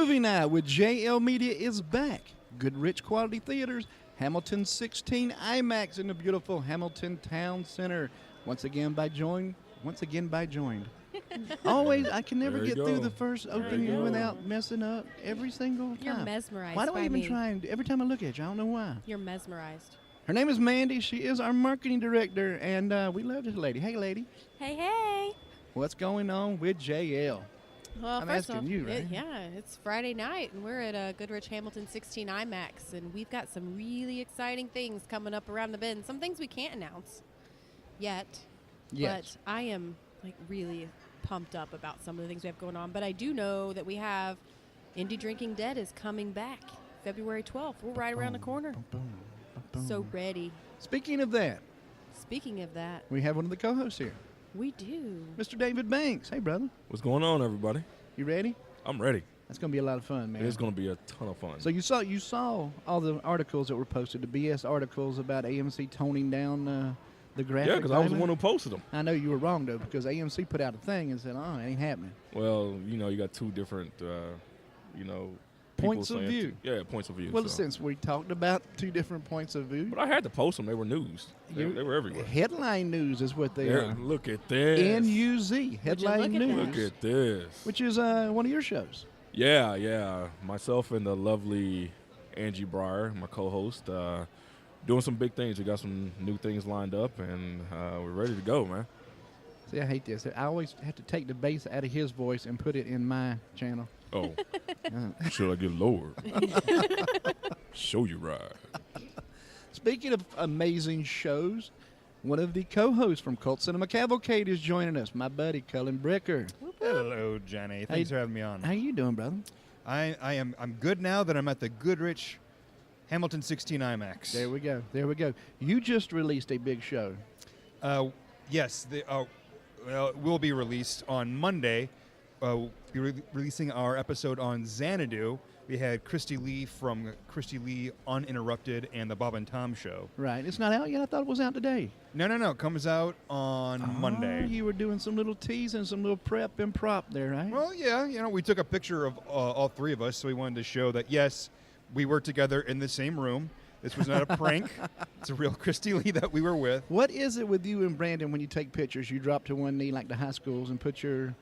Movie Night with JL Media is back. Good, rich quality theaters. Hamilton 16 IMAX in the beautiful Hamilton Town Center. Once again by joined. Always, I can never get through the first opening without messing up every single time. You're mesmerized. Why do I even try? Every time I look at you, I don't know why. You're mesmerized. Her name is Mandy. She is our marketing director, and we love this lady. Hey, lady. Hey, hey. What's going on with JL? Well, I'm first asking off, you, right? It's Friday night, and we're at Goodrich Hamilton 16 IMAX, and we've got some really exciting things coming up around the bend. Some things we can't announce yet, but I am really pumped up about some of the things we have going on. But I do know that we have Indie Drinking Dead is coming back February 12th. We're right around the corner. So ready. Speaking of that, we have one of the co-hosts here. We do. Mr. David Banks. Hey, brother. What's going on, everybody? You ready? I'm ready. That's going to be a lot of fun, man. It is going to be a ton of fun. So you saw all the articles that were posted, the BS articles about AMC toning down the graphics. Yeah, because I was the one who posted them. I know you were wrong, though, because AMC put out a thing and said, oh, it ain't happening. Well, you got two different, points of view. Points of view. Well, since we talked about two different points of view. But I had to post them. They were news. They were everywhere. Headline news is what they are. Look at this. NUZ, headline news. Look at this. Which is one of your shows. Yeah. Myself and the lovely Angie Breyer, my co-host, doing some big things. We got some new things lined up, and we're ready to go, man. See, I hate this. I always have to take the bass out of his voice and put it in my channel. Oh, should I get lower? Show you right. Speaking of amazing shows, one of the co-hosts from Cult Cinema Cavalcade is joining us, my buddy Cullen Bricker. Hello, Johnny. Thanks for having me on. How you doing, brother? I'm good now that I'm at the Goodrich Hamilton 16 IMAX. There we go. You just released a big show. Yes, will be released on Monday. We'll be releasing our episode on Xanadu. We had Christy Lee from Christy Lee Uninterrupted and the Bob and Tom Show. Right. It's not out yet? I thought it was out today. No. It comes out on Monday. You were doing some little teasing, some little prep and prop there, right? Well, yeah. We took a picture of all three of us, so we wanted to show that, yes, we were together in the same room. This was not a prank. It's a real Christy Lee that we were with. What is it with you and Brandon when you take pictures? You drop to one knee like the high schools and put your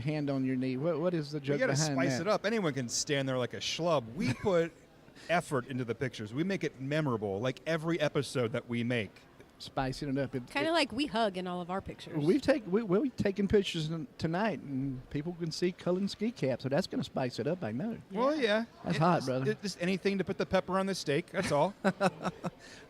hand on your knee. What is the joke behind that? You got to spice it up. Anyone can stand there like a schlub. We put effort into the pictures. We make it memorable, like every episode that we make. Spicing it up. Kind of like we hug in all of our pictures. We've taken pictures tonight, and people can see Cullen ski cap, so that's going to spice it up, I know. Well, yeah. That's hot, brother. Just anything to put the pepper on the steak, that's all.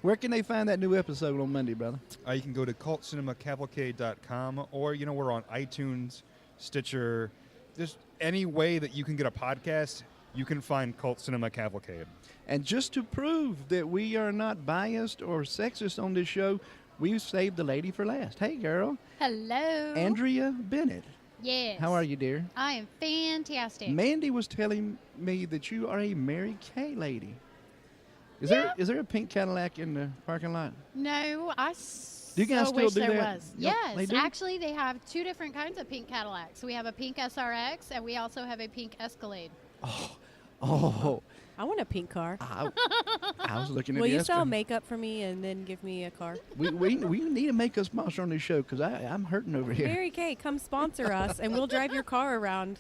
Where can they find that new episode on Monday, brother? You can go to cultcinemacavalcade.com, or, we're on iTunes, Stitcher. Just any way that you can get a podcast, you can find Cult Cinema Cavalcade. And just to prove that we are not biased or sexist on this show, we've saved the lady for last. Hey, girl. Hello. Andrea Bennett. Yes. How are you, dear? I am fantastic. Mandy was telling me that you are a Mary Kay lady. Is there a pink Cadillac in the parking lot? No, Do you guys still wish do there that? was. Yep, Yes, they do? actually, they have two different kinds of pink Cadillacs. We have a pink SRX, and we also have a pink Escalade. Oh. I want a pink car. I was looking at Will the you Escalade. sell makeup for me and then give me a car? We need to make a sponsor on this show because I'm hurting over here. Mary Kay, come sponsor us, and we'll drive your car around.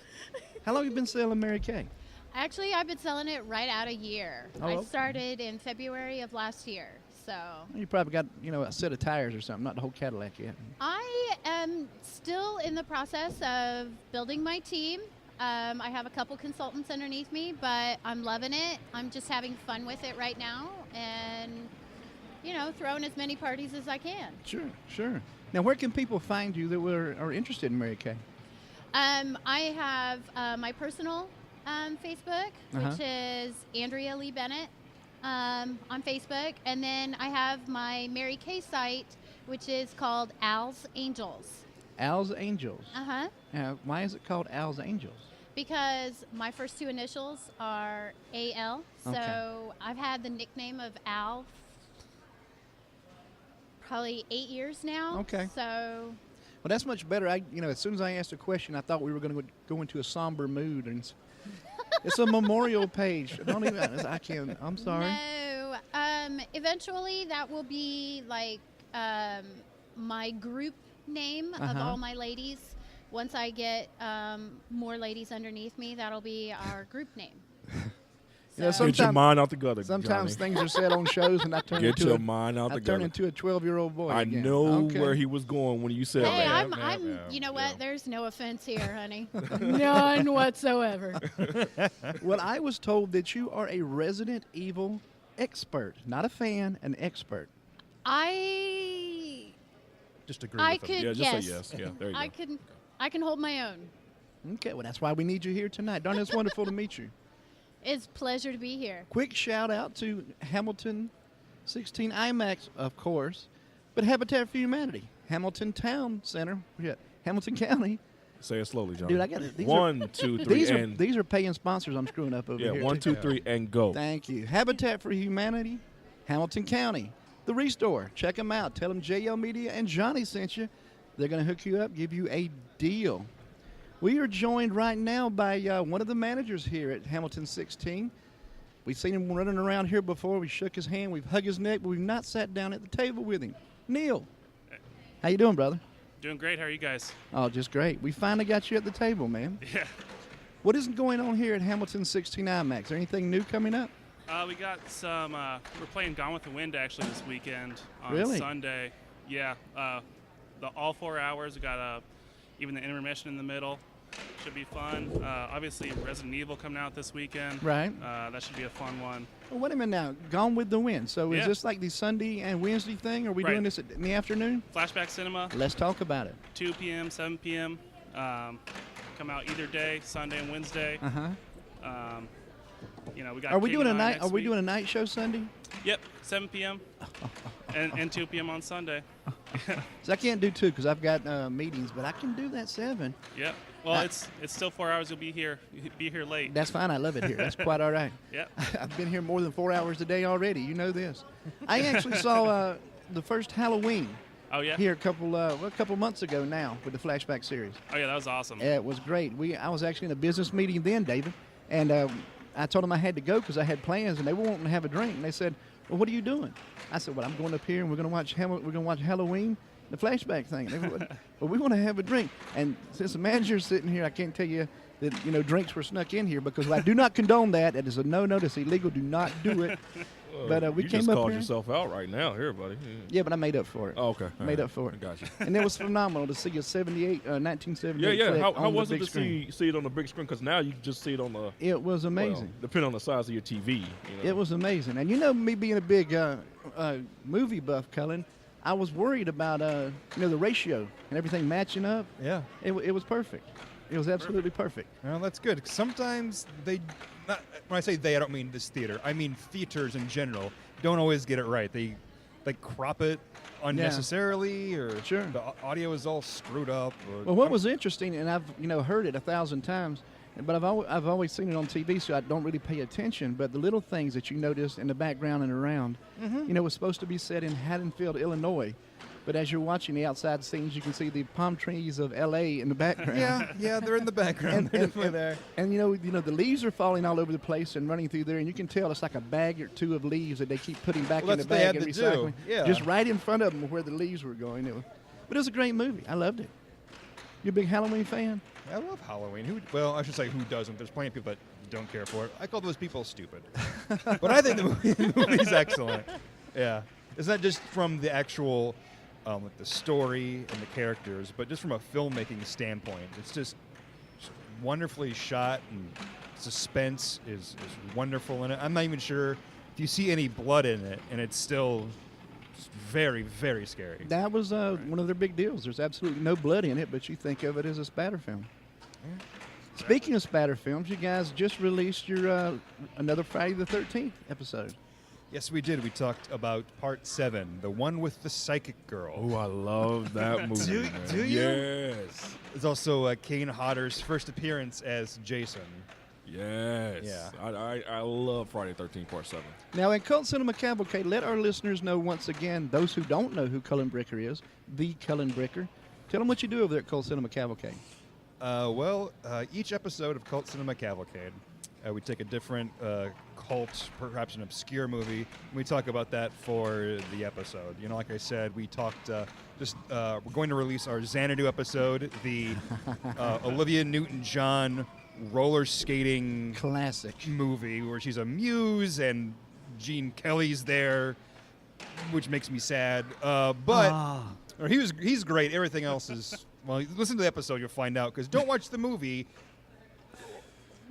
How long have you been selling Mary Kay? Actually, I've been selling it right out a year. Oh, I okay. started in February of last year. So You probably got a set of tires or something, not the whole Cadillac yet. I am still in the process of building my team. I have a couple consultants underneath me, but I'm loving it. I'm just having fun with it right now and, throwing as many parties as I can. Sure. Now, where can people find you that are interested in Mary Kay? I have my personal Facebook, which is Andrea Lee Bennett on Facebook. And then I have my Mary Kay site, which is called Al's Angels. Al's Angels. Uh-huh. Why is it called Al's Angels? Because my first two initials are AL, so Okay. I've had the nickname of Al probably 8 years now. Okay. So Well, that's much better. As soon as I asked a question, I thought we were going to go into a somber mood, and It's a memorial page. Don't even. I can't. I'm sorry. No. Eventually, that will be like my group name of all my ladies. Once I get more ladies underneath me, that'll be our group name. You know, Get your mind out the gutter. Sometimes Johnny. things are said on shows, and I turn Get into your mind out I the turn gutter. into a 12-year-old boy. I again. know Okay. where he was going when you said Hey, that. I'm. You know what? Yeah. There's no offense here, honey. None whatsoever. Well, I was told that you are a Resident Evil expert, not a fan, an expert. I Just agree I with him. could Yeah, just yes. say yes. Yeah, there you I go. I can hold my own. Okay, well, that's why we need you here tonight. Darn, it's wonderful to meet you. It's a pleasure to be here. Quick shout out to Hamilton 16 IMAX, of course, but Habitat for Humanity, Hamilton Town Center, Hamilton County. Say it slowly, John. Dude, I got it. These 1, 2, 3, and these are paying sponsors. I'm screwing up over yeah, here. 1, 2, 3, and go. Thank you. Habitat for Humanity, Hamilton County, the Restore. Check them out. Tell them JL Media and Johnny sent you. They're going to hook you up, give you a deal. We are joined right now by one of the managers here at Hamilton 16. We've seen him running around here before. We shook his hand. We've hugged his neck, but we've not sat down at the table with him. Neil, how you doing, brother? Doing great. How are you guys? Oh, just great. We finally got you at the table, man. Yeah. What is going on here at Hamilton 16 IMAX? Is there anything new coming up? We got some. We're playing Gone with the Wind actually this weekend on Really? Sunday. Yeah. The all 4 hours. We got even the intermission in the middle. Should be fun. Obviously, Resident Evil coming out this weekend. Right. That should be a fun one. Well, wait a minute now. Gone with the Wind. So is Yeah. this like the Sunday and Wednesday thing? Are we Right. doing this in the afternoon? Flashback Cinema, Let's talk about it. 2 p.m., 7 p.m. Come out either day, Sunday and Wednesday. Uh-huh. We got. Are we King doing a and I night? next Are we week. doing a night show Sunday? Yep, 7 p.m. and 2 p.m. on Sunday. So I can't do 2 because I've got meetings, but I can do that 7. Yep. Well, it's still 4 hours. You'll be here late. That's fine. I love it here. That's quite all right. Yep. I've been here more than 4 hours a day already. You know this. I actually saw the first Halloween Oh yeah. here a couple months ago now with the Flashback series. Oh yeah, that was awesome. It was great. I was actually in a business meeting then, David, and I told them I had to go because I had plans, and they were wanting to have a drink. And they said, "Well, what are you doing?" I said, "Well, I'm going up here, and we're going to watch Halloween, the Flashback thing." They were, "Well, we want to have a drink." And since the manager's sitting here, I can't tell you that drinks were snuck in here because I do not condone that. That is a no-no. That's illegal. Do not do it. But we you came just up called here. yourself out right now, here, buddy. Yeah, but I made up for it. Oh, okay. Made up for it. Gotcha. And it was phenomenal to see a 1978 Yeah. flick How on was the it big to screen. see it on the big screen? Because now you can just see it on the. It was well, amazing. depending on the size of your TV. It was amazing. And me being a big movie buff, Cullen, I was worried about the ratio and everything matching up. Yeah. It was perfect. It was absolutely perfect. Well, that's good. Sometimes when I say they, I don't mean this theater. I mean theaters in general don't always get it right. They crop it unnecessarily, or Sure. the audio is all screwed up. Or Well, what was interesting, and I've heard it 1,000 times, but I've always seen it on TV, so I don't really pay attention. But the little things that you notice in the background and around, it was supposed to be set in Haddonfield, Illinois. But as you're watching the outside scenes, you can see the palm trees of L.A. in the background. yeah, they're in the background. They're definitely there. And the leaves are falling all over the place and running through there, and you can tell it's like a bag or 2 of leaves that they keep putting back Well, in the that's what they bag had and to recycling. do. Yeah. Just right in front of them where the leaves were going. But it was a great movie. I loved it. You a big Halloween fan? I love Halloween. I should say who doesn't. There's plenty of people that don't care for it. I call those people stupid. But I think the movie's excellent. Yeah. It's not just from the actual the story and the characters, but just from a filmmaking standpoint. It's just wonderfully shot, and suspense is wonderful in it. I'm not even sure if you see any blood in it, and it's still very, very scary. That was one of their big deals. There's absolutely no blood in it, but you think of it as a spatter film. Yeah. Speaking of spatter films, you guys just released your another Friday the 13th episode. Yes, we did. We talked about Part 7, the one with the psychic girl. Oh, I love that movie. Do you? Yes. It's also Kane Hodder's first appearance as Jason. Yes. Yeah. I love Friday 13th Part 7. Now, in Cult Cinema Cavalcade, let our listeners know once again, those who don't know who Cullen Bricker is, the Cullen Bricker. Tell them what you do over there at Cult Cinema Cavalcade. Each episode of Cult Cinema Cavalcade, We take a different cult, perhaps an obscure movie, and we talk about that for the episode. You know, like I said, we talked we're going to release our Xanadu episode, the Olivia Newton-John roller skating Classic. movie where she's a muse and Gene Kelly's there, which makes me sad. But he's great. Everything else is, well, listen to the episode, you'll find out, because don't watch the movie.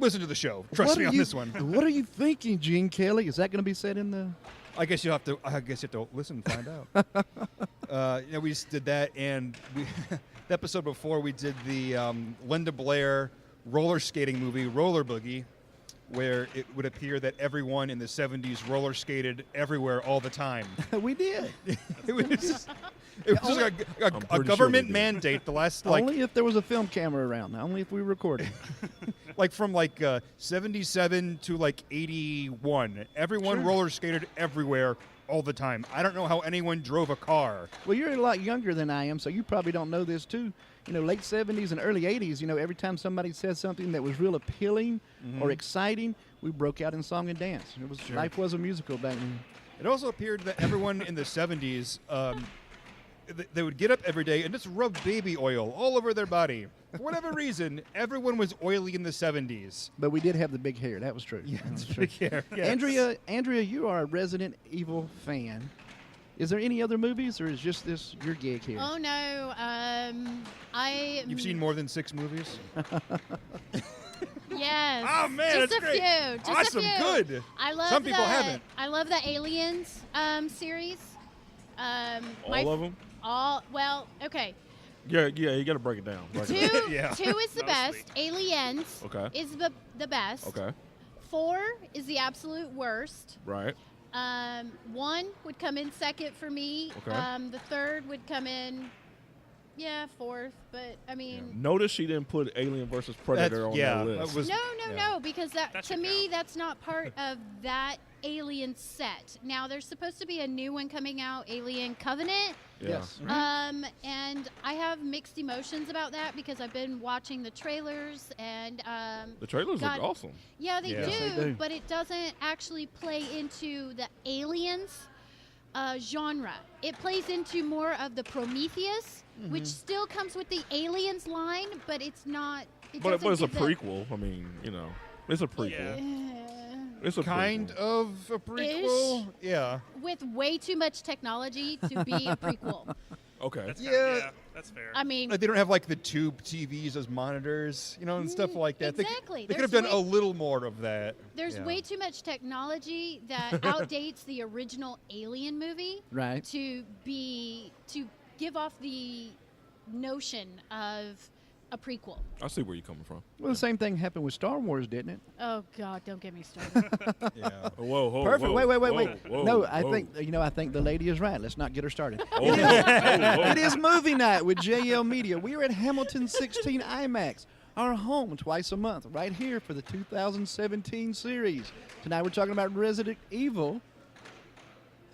Listen to the show. Trust me on this one. What are you thinking, Gene Kelly? Is that going to be said in the... I guess you have to listen and find out. We just did that, and the episode before we did the Linda Blair roller skating movie, Roller Boogie, where it would appear that everyone in the 70s roller skated everywhere all the time. We did. It was just like a government mandate. The last only if there was a film camera around. Only if we recorded. Like from 77 to 81, everyone roller skated everywhere all the time. I don't know how anyone drove a car. Well, you're a lot younger than I am, so you probably don't know this too. You know, late 70s and early 80s, you know, every time somebody said something that was real appealing or exciting, we broke out in song and dance. It was life was a musical back then. It also appeared that everyone in the 70s, they would get up every day and just rub baby oil all over their body. For whatever reason, everyone was oily in the 70s. But we did have the big hair. That was true. Yeah, That was big hair. Yes. Andrea, you are a Resident Evil fan. Is there any other movies, or is just this your gig here? Oh no, You've seen more than 6 movies? Yes. Oh man, just that's a great. few. Just Awesome, a few. good. I love Some people haven't. I love the Aliens series. All of them? Well, okay. Yeah, you got to break it down. Two, Yeah. 2 is the best. Aliens Okay. is the best. Okay. 4 is the absolute worst. Right. 1 would come in second for me. Okay. The third would come in, fourth. But I mean, Notice she didn't put Alien versus Predator on that list. no, because That to should me count. that's not part of that Alien set. Now there's supposed to be a new one coming out, Alien Covenant. Yeah. Yes. And I have mixed emotions about that because I've been watching the trailers and The trailers God- look awesome. yeah, they Yes, do, they do. but it doesn't actually play into the Aliens genre. It plays into more of the Prometheus, which still comes with the Aliens line, but it's not. But it's a give the- prequel. I mean, it's a prequel. Yeah. It's a Kind prequel. of a prequel. Ish. Yeah. with way too much technology to be a prequel. Okay. That's Yeah. that's fair. I mean, Like they don't have the tube TVs as monitors, and stuff like that. exactly. They could have There's done a little more of that. there's Yeah. way too much technology that outdates the original Alien movie Right. to give off the notion of a prequel. I see where you're coming from. Well, the same thing happened with Star Wars, didn't it? Oh God, don't get me started. Yeah. Whoa. Perfect. Whoa, wait. whoa, No, I whoa. think the lady is right. Let's not get her started. Whoa, whoa. It is movie night with JL Media. We are at Hamilton 16 IMAX, our home twice a month, right here for the 2017 series. Tonight we're talking about Resident Evil.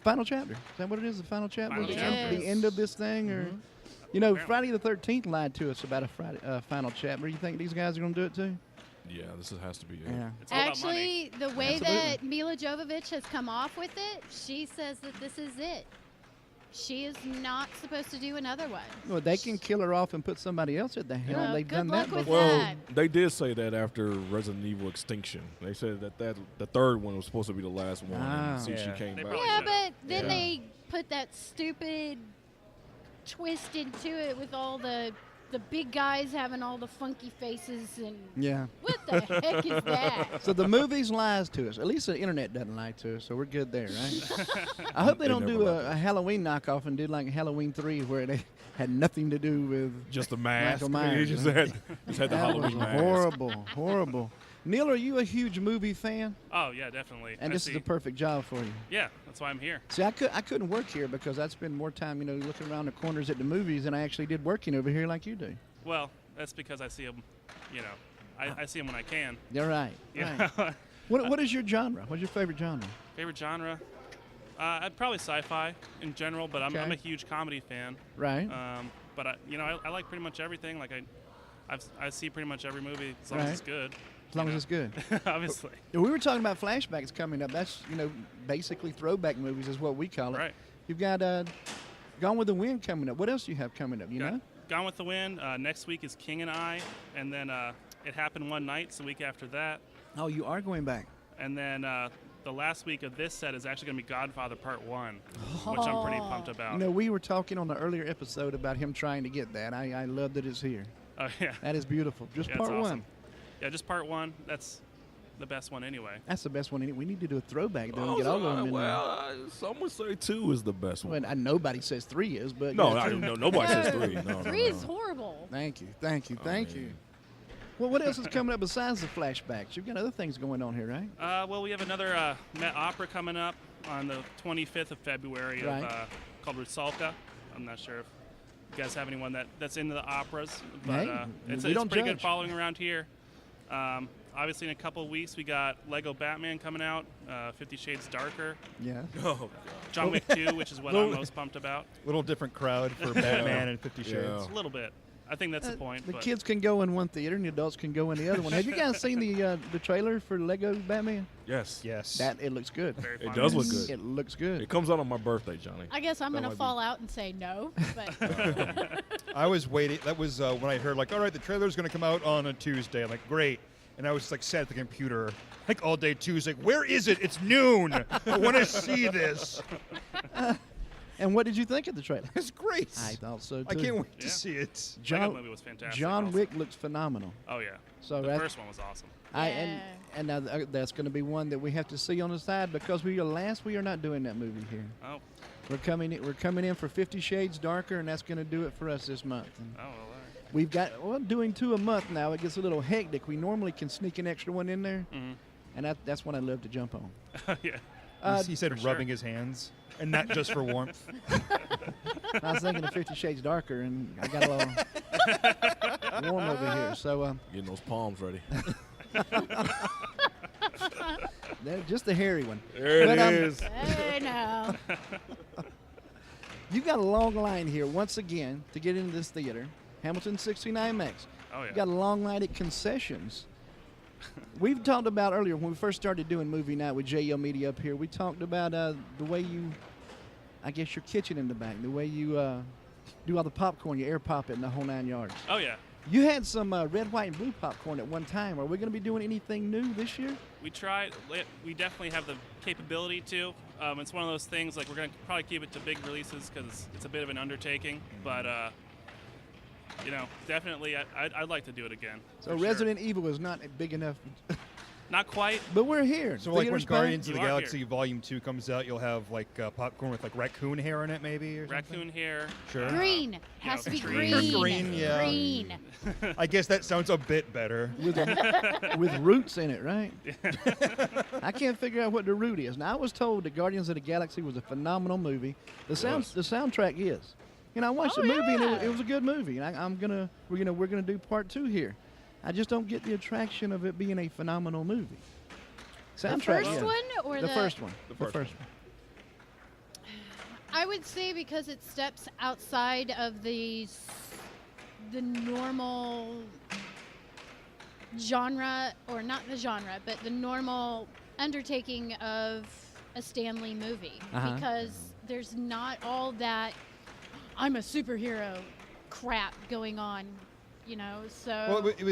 Final chapter. Is that what it is? The final chapter? Final The chapter. The end of this thing, or Apparently. Friday the 13th lied to us about a final chapter. You think these guys are going to do it too? Yeah, this has to be it. Yeah. It's all about money. Actually, the way Absolutely. that Milla Jovovich has come off with it, she says that this is it. She is not supposed to do another one. Well, they can kill her off and put somebody else at the helm. Well, They've good done luck that with before. Well, that. they did say that after Resident Evil Extinction. They said that the third one was supposed to be the last one. Ah. And since Yeah. she came They back. probably Yeah, should. but then Yeah. they put that stupid twist into it with all the big guys having all the funky faces and Yeah. what the heck is that? So the movies lies to us. At least the internet doesn't lie to us, so we're good there, right? I hope they don't never do lie to a Halloween knockoff and did like Halloween 3 where they had nothing to do with Just the mask. Michael Myers, He just huh? had the that. Was Halloween mask. horrible. Neil, are you a huge movie fan? Oh yeah, definitely. And this is see- the perfect job for you. Yeah, that's why I'm here. See, I couldn't work here because I'd spend more time, looking around the corners at the movies than I actually did working over here like you do. Well, that's because I see them. I see them when I can. You're right. Yeah. Right. What is your genre? What's your favorite genre? Favorite genre? I'd probably sci-fi in general, but I'm Okay. a huge comedy fan. Right. But I like pretty much everything. Like I see pretty much every movie as long as it's good. As long as it's good. Obviously. We were talking about flashbacks coming up. That's, basically throwback movies is what we call it. Right. You've got Gone with the Wind coming up. What else do you have coming up, you know? Gone with the Wind. Next week is King and I. And then It Happened One Night, the week after that. Oh, you are going back. And then the last week of this set is actually going to be Godfather Part 1, which I'm pretty pumped about. We were talking on the earlier episode about him trying to get that. I love that it's here. Oh, yeah. That is beautiful. Just Yeah, part it's awesome. one. Yeah, just Part 1. That's the best one anyway. That's the best one. We need to do a throwback, though, and get all of them in there. Some would say 2 is the best one. Well, nobody says 3 is, but No, yeah, no, nobody says 3. No, 3 is horrible. Thank you. Thank you. Well, what else is coming up besides the flashbacks? You've got other things going on here, right? Well, we have another Met Opera coming up on the 25th of February called Rusalka. I'm not sure if you guys have anyone that's into the operas, but Hey, it's we don't pretty judge. good following around here. Obviously, in a couple of weeks, we got Lego Batman coming out, 50 Shades Darker, Yeah. Oh, John Wick 2, which is what I'm most pumped about. Little different crowd for Batman and 50 Shades. Yeah. A little bit. I think that's the point. The but kids can go in one theater, and the adults can go in the other one. Have you guys seen the trailer for Lego Batman? yes. Yes. It looks good. very It fun. does look good. It looks good. It comes out on my birthday, Johnny. I guess I'm That going to might fall out and say no. But I was waiting. That was when I heard, all right, the trailer's going to come out on a Tuesday. I'm like, great. And I was sat at the computer all day Tuesday. Where is it? It's noon. I want to see this. And what did you think of the trailer? It's great. I thought so, too. I can't wait to Yeah. see it. Lego movie was fantastic. John also. Wick looks phenomenal. Oh yeah. So The that's, first one was awesome. and now that's going to be one that we have to see on the side because we are not doing that movie here. Oh. We're coming in for 50 Shades Darker, and that's going to do it for us this month. And Oh well. All right. we've got doing 2 a month now. It gets a little hectic. We normally can sneak an extra one in there, and that's what I love to jump on. Yeah. He said for sure. rubbing his hands, and not just for warmth. I was thinking of 50 Shades Darker, and I got a little warm over here. So Getting those palms ready. they're just the hairy one. There But, it is. hey, no. You got a long line here once again to get into this theater. Hamilton 69 IMAX. Oh yeah. You got a long line at concessions. We've talked about earlier when we first started doing movie night with JL Media up here. We talked about the way I guess your kitchen in the back, the way you do all the popcorn, you air pop it and the whole 9 yards. Oh yeah. You had some red, white, and blue popcorn at one time. Are we going to be doing anything new this year? We tried. We definitely have the capability to. It's one of those things we're going to probably keep it to big releases because it's a bit of an undertaking. But definitely I'd like to do it again. So for sure. Resident Evil is not big enough, Not quite. but we're here. So when Theater's Guardians You of the are Galaxy here. Volume 2 comes out, you'll have popcorn with raccoon hair in it, maybe, or something? Raccoon hair. Sure. Green. Has to be green. green. Green, yeah. Green. I guess that sounds a bit better. with roots in it, right? I can't figure out what the root is. Now I was told that Guardians of the Galaxy was a phenomenal movie. The soundtrack is. I watched Oh, the movie and yeah. it was a good movie. And we're gonna do part 2 here. I just don't get the attraction of it being a phenomenal movie. The Soundtrack, first yeah. one or The first one. The first one. I would say because it steps outside of the normal genre, or not the genre, but the normal undertaking of a Stan Lee movie. Uh-huh. Because there's not all that I'm a superhero crap going on, so Well, it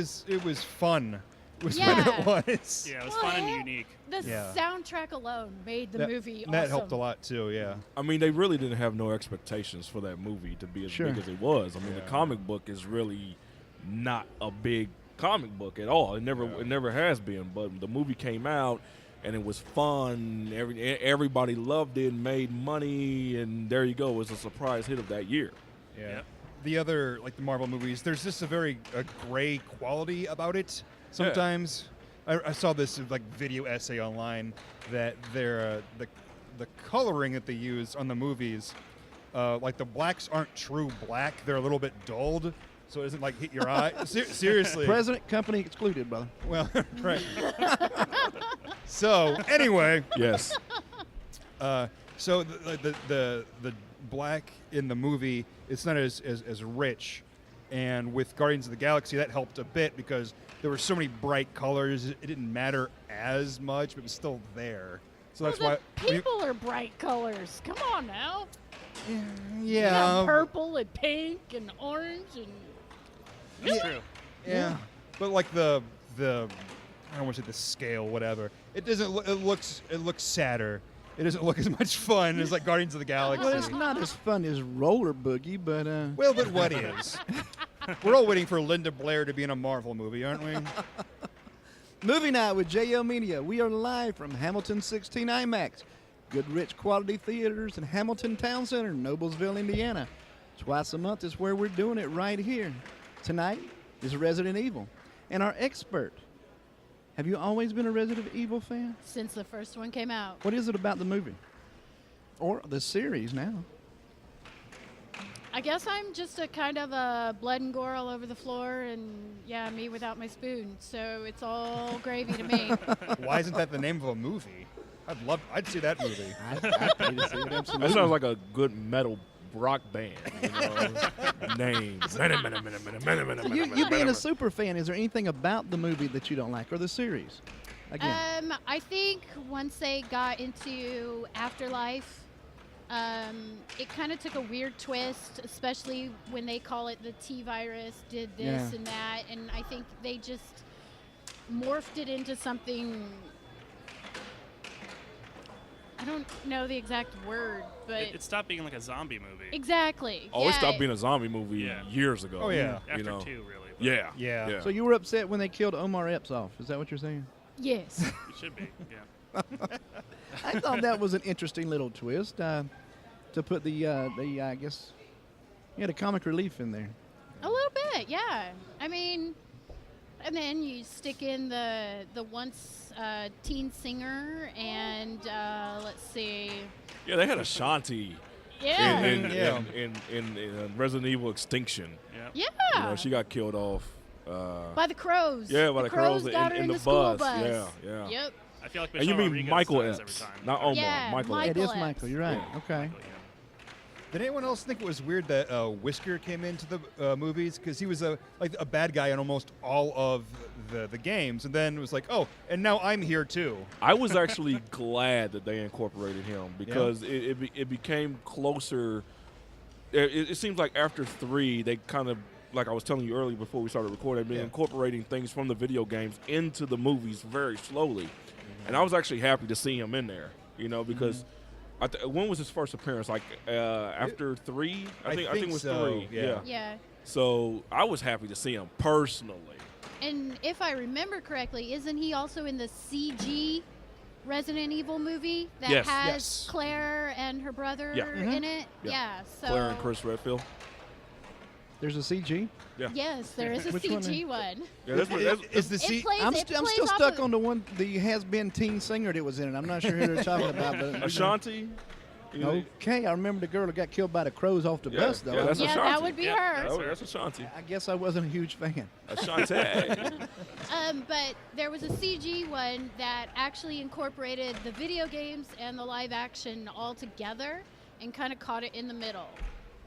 was fun. Was Yeah. what it was. Yeah, it was Well, fun and unique. the Yeah. soundtrack alone made the movie awesome. That helped a lot too. Yeah. I mean, they really didn't have no expectations for that movie to be as Sure. big as it was. I mean, the comic book is really not a big comic book at all. It never has been. But the movie came out, and it was fun. Everybody loved it, made money, and there you go. It was a surprise hit of that year. Yeah. Yep. The other the Marvel movies, there's just a very gray quality about it. Sometimes I saw this video essay online that they're the coloring that they use on the movies, the blacks aren't true black. They're a little bit dulled, so it doesn't hit your eye. Seriously. President company excluded, brother. Well, right. So anyway, Yes. so the black in the movie, it's not as rich And with Guardians of the Galaxy, that helped a bit because there were so many bright colors. It didn't matter as much, but it was still there. So that's well, why the people are bright colors. Come on now. yeah. You got purple and pink and orange and That's true. Yeah. But like the I don't want to say the scale, whatever. It doesn't. It looks sadder. It doesn't look as much fun as like Guardians of the Galaxy. Well, it's not as fun as Roller Boogie, but Well, but what is? We're all waiting for Linda Blair to be in a Marvel movie, aren't we? Movie night with JL Media. We are live from Hamilton 16 IMAX. Good, rich, quality theaters in Hamilton Town Center, Noblesville, Indiana. Twice a month is where we're doing it right here. Tonight is Resident Evil. And our expert. Have you always been a Resident Evil fan? Since the first one came out. What is it about the movie? Or the series now? I guess I'm just a kind of a blood and gore all over the floor, and yeah, me without my spoon. So it's all gravy to me. Why isn't that the name of a movie? I'd see that movie. I'd pay to see it, absolutely. That sounds like a good metal rock band. You know? Name. So you being a super fan, is there anything about the movie that you don't like, or the series? Again. I think once they got into Afterlife, it kind of took a weird twist, especially when they call it the T-virus did this and that, and I think they just morphed it into something. I don't know the exact word, but It stopped being like a zombie movie. exactly. Oh, it stopped being a zombie movie Yeah. years ago. Oh, yeah. After You know? 2, really. but Yeah. Yeah. So you were upset when they killed Omar Epps off. Is that what you're saying? Yes. It should be, yeah. I thought that was an interesting little twist to put the I guess, the comic relief in there. A little bit, yeah. I mean, and then you stick in the once teen singer, and let's see. Yeah, they had Ashanti Yeah. in Resident Evil Extinction. Yeah. Yeah. You know, she got killed off. By the crows. Yeah, by the crows got her in in the the school bus. bus. Yeah. Yep. I feel like And you Michelle mean Rodriguez Michael dies Epps, every time. not Omar. Yeah, Michael Epps. It is Epps. Michael. You're right. Yeah. Okay. Michael, yeah. Did anyone else think it was weird that Wesker came into the movies? Because he was a bad guy in almost all of the games, and then it was like, oh, and now I'm here too. I was actually glad that they incorporated him because it became closer. It seems like after 3, they kind of, like I was telling you earlier before we started recording, they've been incorporating things from the video games into the movies very slowly. And I was actually happy to see him in there, you know, because when was his first appearance? Like after 3? I think it was so, 3. yeah. Yeah. So I was happy to see him personally. And if I remember correctly, isn't he also in the CG Resident Evil movie that Yes. has Yes. Claire and her brother Yeah. in it? Yeah. Yeah. So Claire and Chris Redfield. There's a CG. Yeah. yes, there is a Which one CG one. Yeah, that's what, Is the It C? plays. I'm it still plays off stuck of- on the one, the has-been teen singer that was in it. I'm not sure who they're talking about. But Ashanti. You know, Okay, I remember the girl that got killed by the crows off the bus, though. Yeah, that's Yeah, Ashanti. that would be Yeah, her. That's Ashanti. I guess I wasn't a huge fan. Ashanti. But there was a CG one that actually incorporated the video games and the live action all together and kind of caught it in the middle.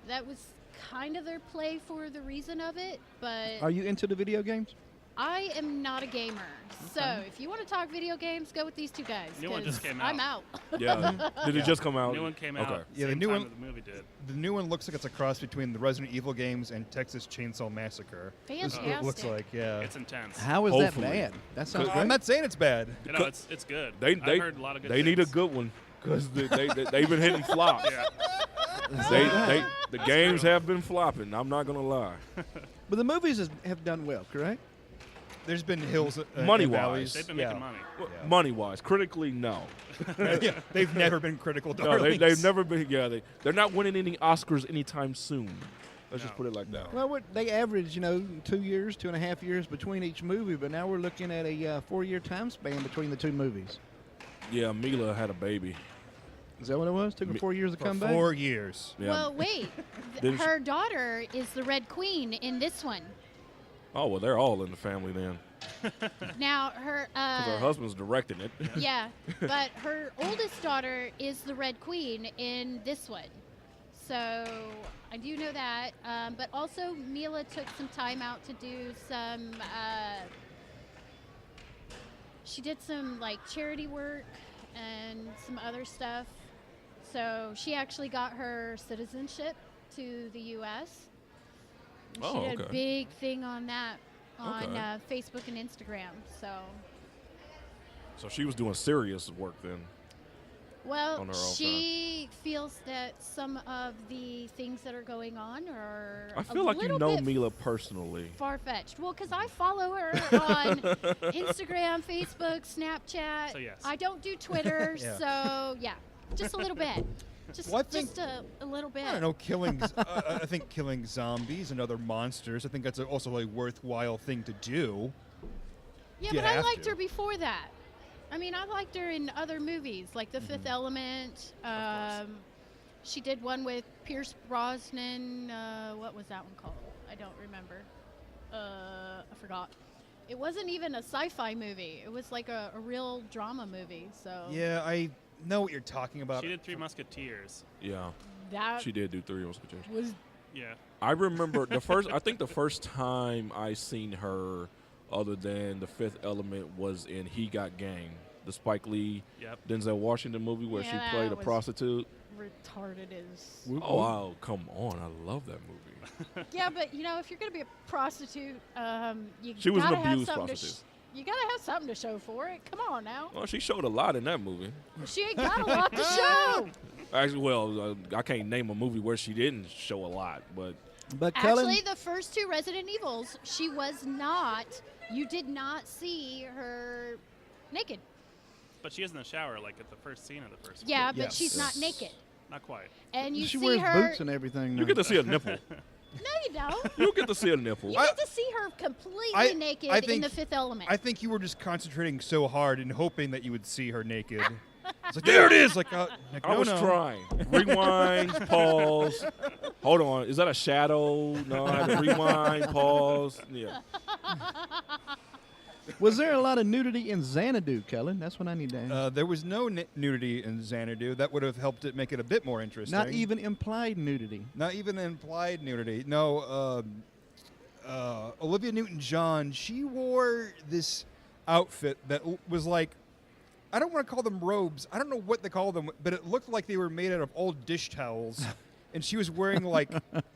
That was kind of their play for the reason of it, but Are you into the video games? I am not a gamer. So if you want to talk video games, go with these two guys. New one 'cause just came I'm out. out. Yeah. Did it just come out? New one came Okay. out. Yeah, the same new time one- that the movie did. The new one looks like it's a cross between the Resident Evil games and Texas Chainsaw Massacre. Is what it looks Fantastic. like, yeah. It's intense. How is Hopefully. that bad? That sounds I'm great. not saying it's bad. You know, it's good. They I've heard a lot of good They things. need a good one because they've been hitting flops. Yeah. The games have been flopping. I'm not gonna lie. But the movies have done well, correct? There's been hills, Money-wise. and valleys. They've been yeah. making money. Yeah. Money wise, critically, no. Yeah, they've never been critical No, darlings. they've never been. Yeah, they're not winning any Oscars anytime soon. Let's just No. put it like that. Well, they average, 2 years, 2.5 years between each movie, but now we're looking at a 4-year time span between the two movies. Yeah, Milla had a baby. Is that what it was? Took her 4 years to For come back? 4 years. Yeah. Well, wait. Didn't she- Her daughter is the Red Queen in this one. Oh well, they're all in the family then, Now, her. because her husband's directing it. Yeah, but her oldest daughter is the Red Queen in this one. So I do know that. But also, Milla took some time out to do some. She did some like charity work and some other stuff. So she actually got her citizenship to the U.S. Oh, She did a okay. big thing on that on Okay. Facebook and Instagram. So she was doing serious work then. Well, On her own she feels that some of the things that are going on are I feel like you little know bit Milla personally. far-fetched. Well, because I follow her on Instagram, Facebook, Snapchat. So, yes. I don't do Twitter, Yeah. so yeah, just a little bit. Just, Well, I think- just a little bit. I don't know, I think killing zombies and other monsters, I think that's also a worthwhile thing to do. Yeah, You but I have liked to. her before that. I mean, I liked her in other movies, like The Fifth Element. She did one with Pierce Brosnan. What was that one called? I don't remember. I forgot. It wasn't even a sci-fi movie. It was like a real drama movie. So Yeah, I know what you're talking about. She did Three Musketeers. Yeah, that she did do Three Musketeers. was Yeah. I remember the first. I think the first time I seen her, other than The Fifth Element, was in He Got Game, the Spike Lee, Yep. Denzel Washington movie where Yeah, she that played a was- prostitute. retarded as. Oh wow, come on! I love that movie. Yeah, but you know, if you're gonna be a prostitute, you She was an gotta have abused something prostitute. you gotta have something to show for it. Come on now. Well, she showed a lot in that movie. She ain't got a lot to show. Actually, well, I can't name a movie where she didn't show a lot, but But Cullen, Actually, the first two Resident Evils, she was not. You did not see her naked. But she is in the shower, like at the first scene of the first Yeah, one. but Yes. she's not naked. Not quite. And you she see wears her. boots and everything. you now. get to see a nipple. No, you don't. You get to see a nipple. You get to see her completely I naked in think- The Fifth Element. I think you were just concentrating so hard and hoping that you would see her naked. It's like, there it is! Like, like I no, was no. trying. Rewind, pause. Hold on. Is that a shadow? No, I had to rewind, pause. Yeah. Was there a lot of nudity in Xanadu, Cullen? That's what I need to ask. There was no nudity in Xanadu. That would have helped it make it a bit more interesting. Not even implied nudity. Not even implied nudity. No, Olivia Newton-John, she wore this outfit that was like, I don't want to call them robes. I don't know what they call them, but it looked like they were made out of old dish towels. And she was wearing like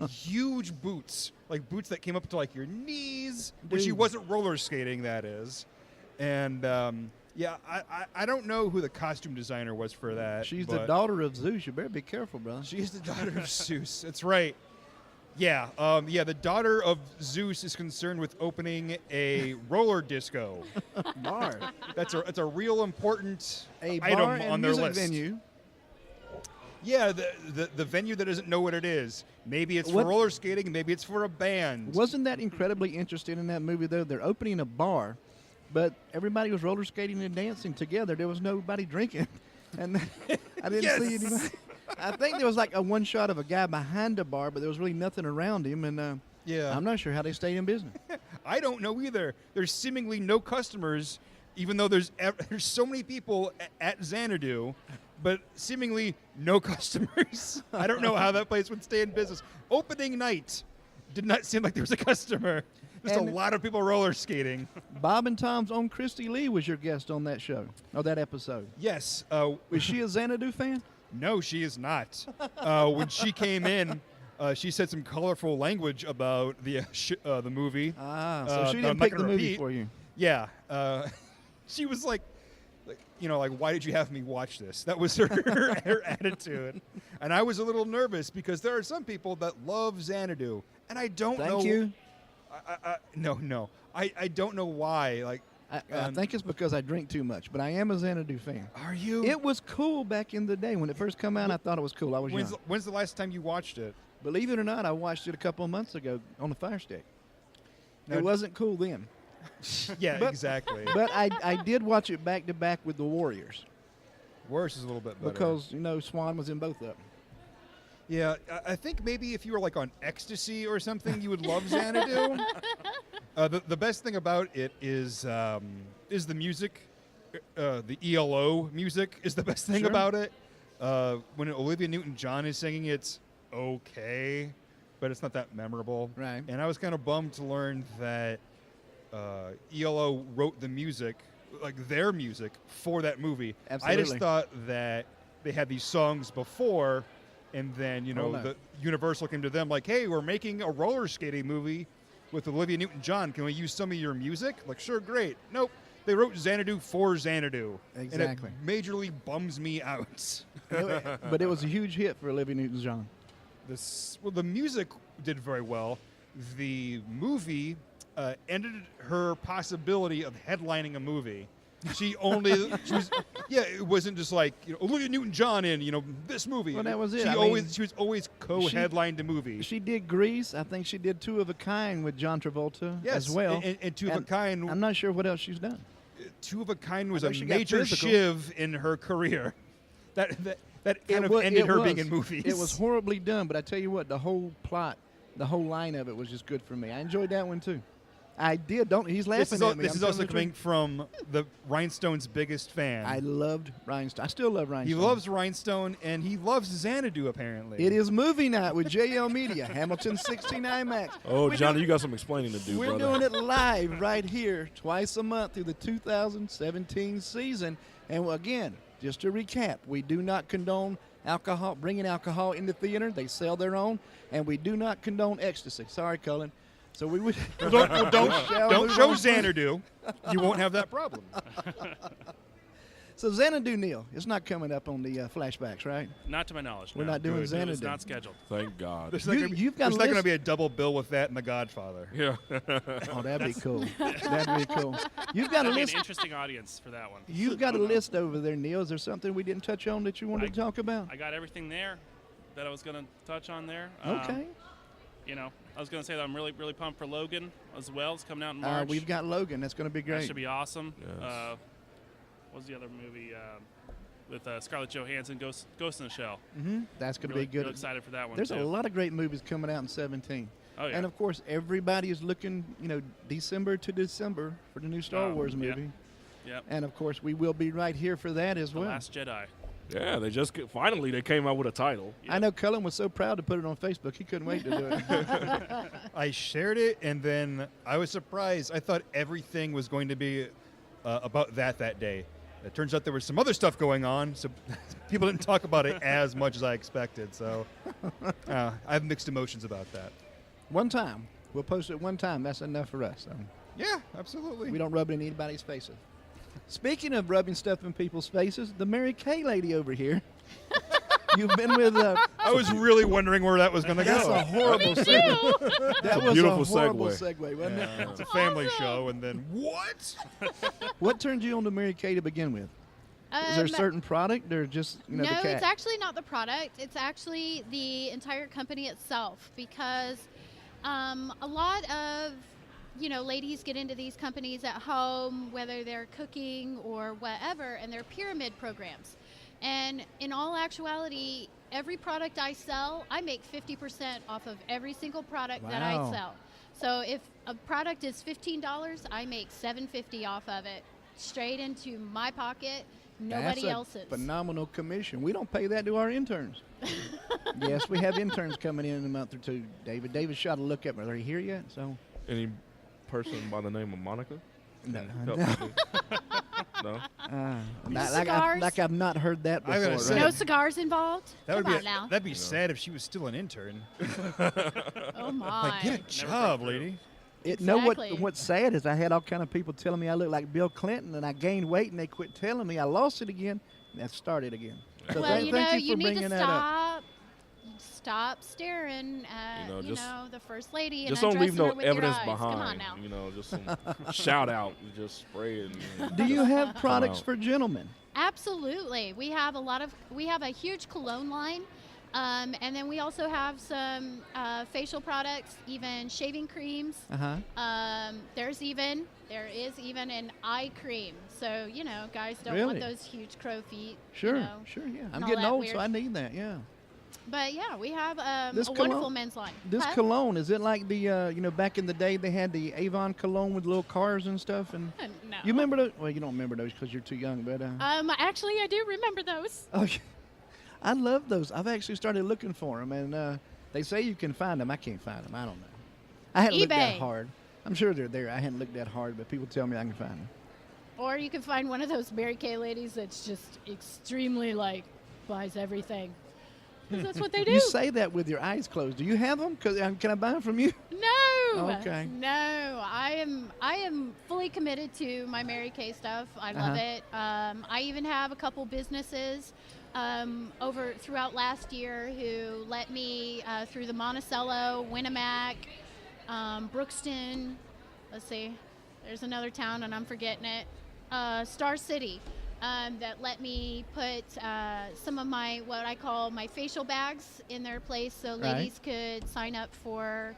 huge boots, like boots that came up to like your knees, when she Dude. wasn't roller skating, that is. And yeah, I don't know who the costume designer was for that. She's the but daughter of Zeus. You better be careful, brother. She's the daughter of Zeus. That's right. Yeah, yeah. The daughter of Zeus is concerned with opening a roller disco. Bar. That's a real important A item bar and on their music list. venue. Yeah, the venue that doesn't know what it is. Maybe it's What- for roller skating. Maybe it's for a band. Wasn't that incredibly interesting in that movie, though? They're opening a bar, but everybody was roller skating and dancing together. There was nobody drinking. And I didn't see Yes. anybody. I think there was like a one shot of a guy behind the bar, but there was really nothing around him. And Yeah. I'm not sure how they stayed in business. I don't know either. There's seemingly no customers, even though there's so many people at Xanadu, but seemingly no customers. I don't know how that place would stay in business. Opening night did not seem like there was a customer. Just And- a lot of people roller skating. Bob and Tom's own Christy Lee was your guest on that show, or that episode. Yes. Was she a Xanadu fan? No, she is not. When she came in, she said some colorful language about the movie. Ah, so Uh, she I'm didn't not pick the gonna movie repeat. for you. Yeah. She was like, why did you have me watch this? That was her attitude. And I was a little nervous because there are some people that love Xanadu. And I don't know. Thank you. No. I don't know why. Like, I think it's because I drink too much, but I am a Xanadu fan. are you? It was cool back in the day when it first came out. I thought it was cool. I was young. When's the last time you watched it? Believe it or not, I watched it a couple of months ago on the Fire Stick. Now- It wasn't cool then, Yeah, But- exactly. but I did watch it back to back with the Warriors Worse is a little bit better. because Swan was in both of them. Yeah, I think maybe if you were like on ecstasy or something, you would love Xanadu. The best thing about it is the music. The ELO music is the best thing Sure. about it. When Olivia Newton-John is singing, it's okay. but it's not that memorable. Right. And I was kind of bummed to learn that ELO wrote the music, like their music, for that movie. Absolutely. I just thought that they had these songs before, and then, the Universal came to them like, hey, we're making a roller skating movie with Olivia Newton-John. Can we use some of your music? Like, sure, great. Nope. They wrote Xanadu for Xanadu. Exactly. And it majorly bums me out. But it was a huge hit for Olivia Newton-John. The music did very well. The movie ended her possibility of headlining a movie. It wasn't just like Olivia Newton-John in this movie. Well, that was it. She was always co-headlined a movie. She did Grease. I think she did Two of a Kind with John Travolta as well. And Two of a Kind. I'm not sure what else she's done. Two of a Kind was I a know she got major physical. shiv in her career. That kind of ended her being in movies. It was horribly done, but I tell you what, the whole plot, the whole line of it was just good for me. I enjoyed that one too. I did. He's laughing at me. This is also coming from the Rhinestone's biggest fan. I loved Rhinestone. I still love Rhinestone. He loves Rhinestone, and he loves Xanadu, apparently. It is movie night with JL Media, Hamilton 16 IMAX. Oh, Johnny, you got some explaining to do, We're brother. doing it live right here twice a month through the 2017 season. And again, just to recap, we do not condone bringing alcohol into theater. They sell their own. And we do not condone ecstasy. Sorry, Cullen. So we would don't show Xanadu. You won't have that problem. So Xanadu, Neil, it's not coming up on the flashbacks, right? Not to my knowledge. We're no. not doing It Xanadu. was not scheduled. Thank God. There's You've got not a going to list. be a double bill with that and The Godfather. Yeah. Oh, that'd be cool. That'd be cool. You've got a That'd be list. an interesting audience for that one. You've got a list over there, Neil. Is there something we didn't touch on that you wanted to talk about? I got everything there that I was going to touch on there. Okay. I was going to say that I'm really, really pumped for Logan as well. It's coming out in March. We've got Logan. That's going to be great. That should be awesome. Yes. What was the other movie with Scarlett Johansson, Ghost in the Shell? That's going to Really, be good. really excited for that one, There's too. a lot of great movies coming out in 17. Oh, yeah. And, of course, everybody is looking, December to December for the new Star Wars yeah. movie. Yep. And, of course, we will be right here for that as The well. Last Jedi. Yeah, finally they came out with a title. I know Cullen was so proud to put it on Facebook. He couldn't wait to do it. I shared it, and then I was surprised. I thought everything was going to be about that day. It turns out there was some other stuff going on, so people didn't talk about it as much as I expected. So I have mixed emotions about that. One time. We'll post it one time. That's enough for us. Yeah, absolutely. We don't rub it in anybody's faces. Speaking of rubbing stuff in people's faces, the Mary Kay lady over here. You've been with. I was really wondering where that was going to go. That's a horrible segue. That was beautiful a horrible segue. segue, wasn't it? It's a family show, and then what? What turned you on to Mary Kay to begin with? Is there a certain product or just No, the cat? it's actually not the product. It's actually the entire company itself, because a lot of ladies get into these companies at home, whether they're cooking or whatever, and they're pyramid programs. And in all actuality, every product I sell, I make 50% off of every single product that I Wow. sell. So if a product is $15, I make $7.50 off of it, straight into my pocket. Nobody That's a else's. phenomenal commission. We don't pay that to our interns. Yes, we have interns coming in a month or two, David. David shot a look at me. Are you here yet? So Any person by the name of Monica? no. No? Like I've not heard that I gotta before. say- Right? No cigars involved? That would Come be on now. that'd be sad if she was still an intern. Oh, my. Like, get a job, lady. Know Exactly. what's sad is I had all kind of people telling me I look like Bill Clinton, and I gained weight, and they quit telling me I lost it again, and that started again. So Well, thank you for need bringing to that up. stop staring at, the first lady and Just don't leave undressing no her with evidence your eyes. Come on behind. now. Just some shout out. You just spray it. Do you have products out. for gentlemen? Absolutely. We have a huge cologne line. And then we also have some facial products, even shaving creams. There is even an eye cream. So, guys don't Really? want those huge crow feet. Sure, yeah. I'm all getting that old, weird. so I need that, yeah. But, yeah, we have a This wonderful cologne- men's line. This Huh? cologne, is it like the, back in the day they had the Avon cologne with little cars and stuff? And No. you remember those? Well, you don't remember those because you're too young, but Actually, I do remember those. okay. I love those. I've actually started looking for them, and They say you can find them. I can't find them. I don't know. I hadn't looked that eBay. hard. I'm sure they're there. I hadn't looked that hard, but people tell me I can find them. Or you can find one of those Mary Kay ladies that's just extremely buys everything. 'Cause that's what they do. You say that with your eyes closed. Do you have them? Can I buy them from you? No. Okay. No, I am fully committed to my Mary Kay stuff. I love it. I even have a couple businesses over throughout last year who let me through the Monticello, Winnemac, Brookston. Let's see, there's another town and I'm forgetting it. Star City. That let me put some of my what I call my facial bags in their place, so ladies could sign up for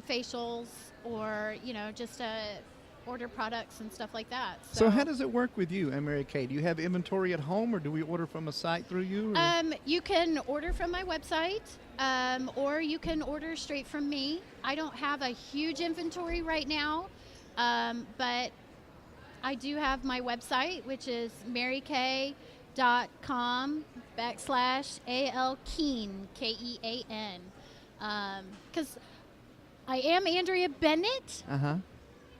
facials or just order products and stuff like that. So how does it work with you and Mary Kay? Do you have inventory at home, or do we order from a site through you? You can order from my website, or you can order straight from me. I don't have a huge inventory right now, but I do have my website, which is marykay.com/ALKean, Kean. Because I am Andrea Bennett,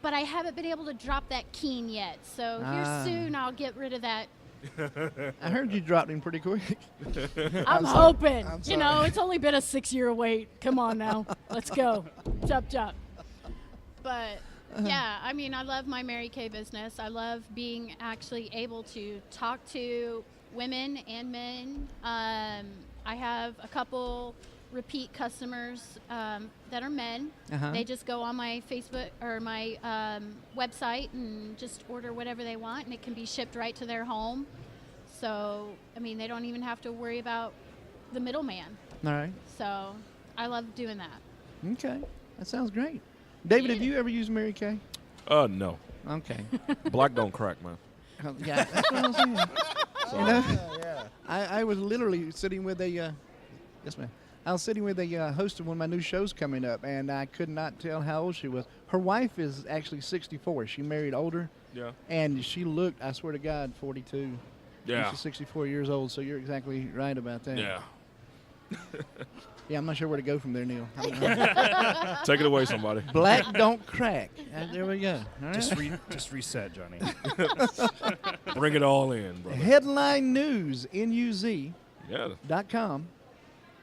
but I haven't been able to drop that Keen yet. So here soon I'll get rid of that. I heard you dropped him pretty quick. I'm hoping. It's only been a 6-year wait. Come on now. Let's go. Chop, chop. But yeah, I mean, I love my Mary Kay business. I love being actually able to talk to women and men. I have a couple repeat customers that are men. They just go on my Facebook or my website and just order whatever they want, and it can be shipped right to their home. So, I mean, they don't even have to worry about the middleman. All right. So, I love doing that. Okay. That sounds great. David, have you ever used Mary Kay? No. Okay. Black don't crack, man. Yeah, that's what I'm saying. I was literally sitting with a yes, ma'am. I was sitting with a host of one of my new shows coming up, and I could not tell how old she was. Her wife is actually 64. She married older. Yeah. And she looked, I swear to God, 42. Yeah. She's 64 years old, so you're exactly right about that. Yeah. Yeah, I'm not sure where to go from there, Neil. Take it away, somebody. Black don't crack. There we go. All right. Just reset, Johnny. Bring it all in, brother. Headline News, NUZ.com. Yeah.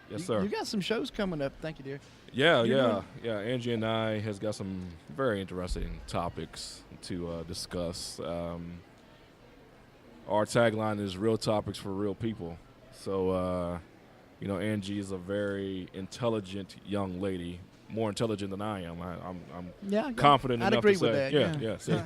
Yes, sir. You got some shows coming up. Thank you, dear. Yeah. Angie and I has got some very interesting topics to discuss. Our tagline is "Real Topics for Real People." So, Angie is a very intelligent young lady, more intelligent than I am. I'm confident I'd enough agree to say, with that. See.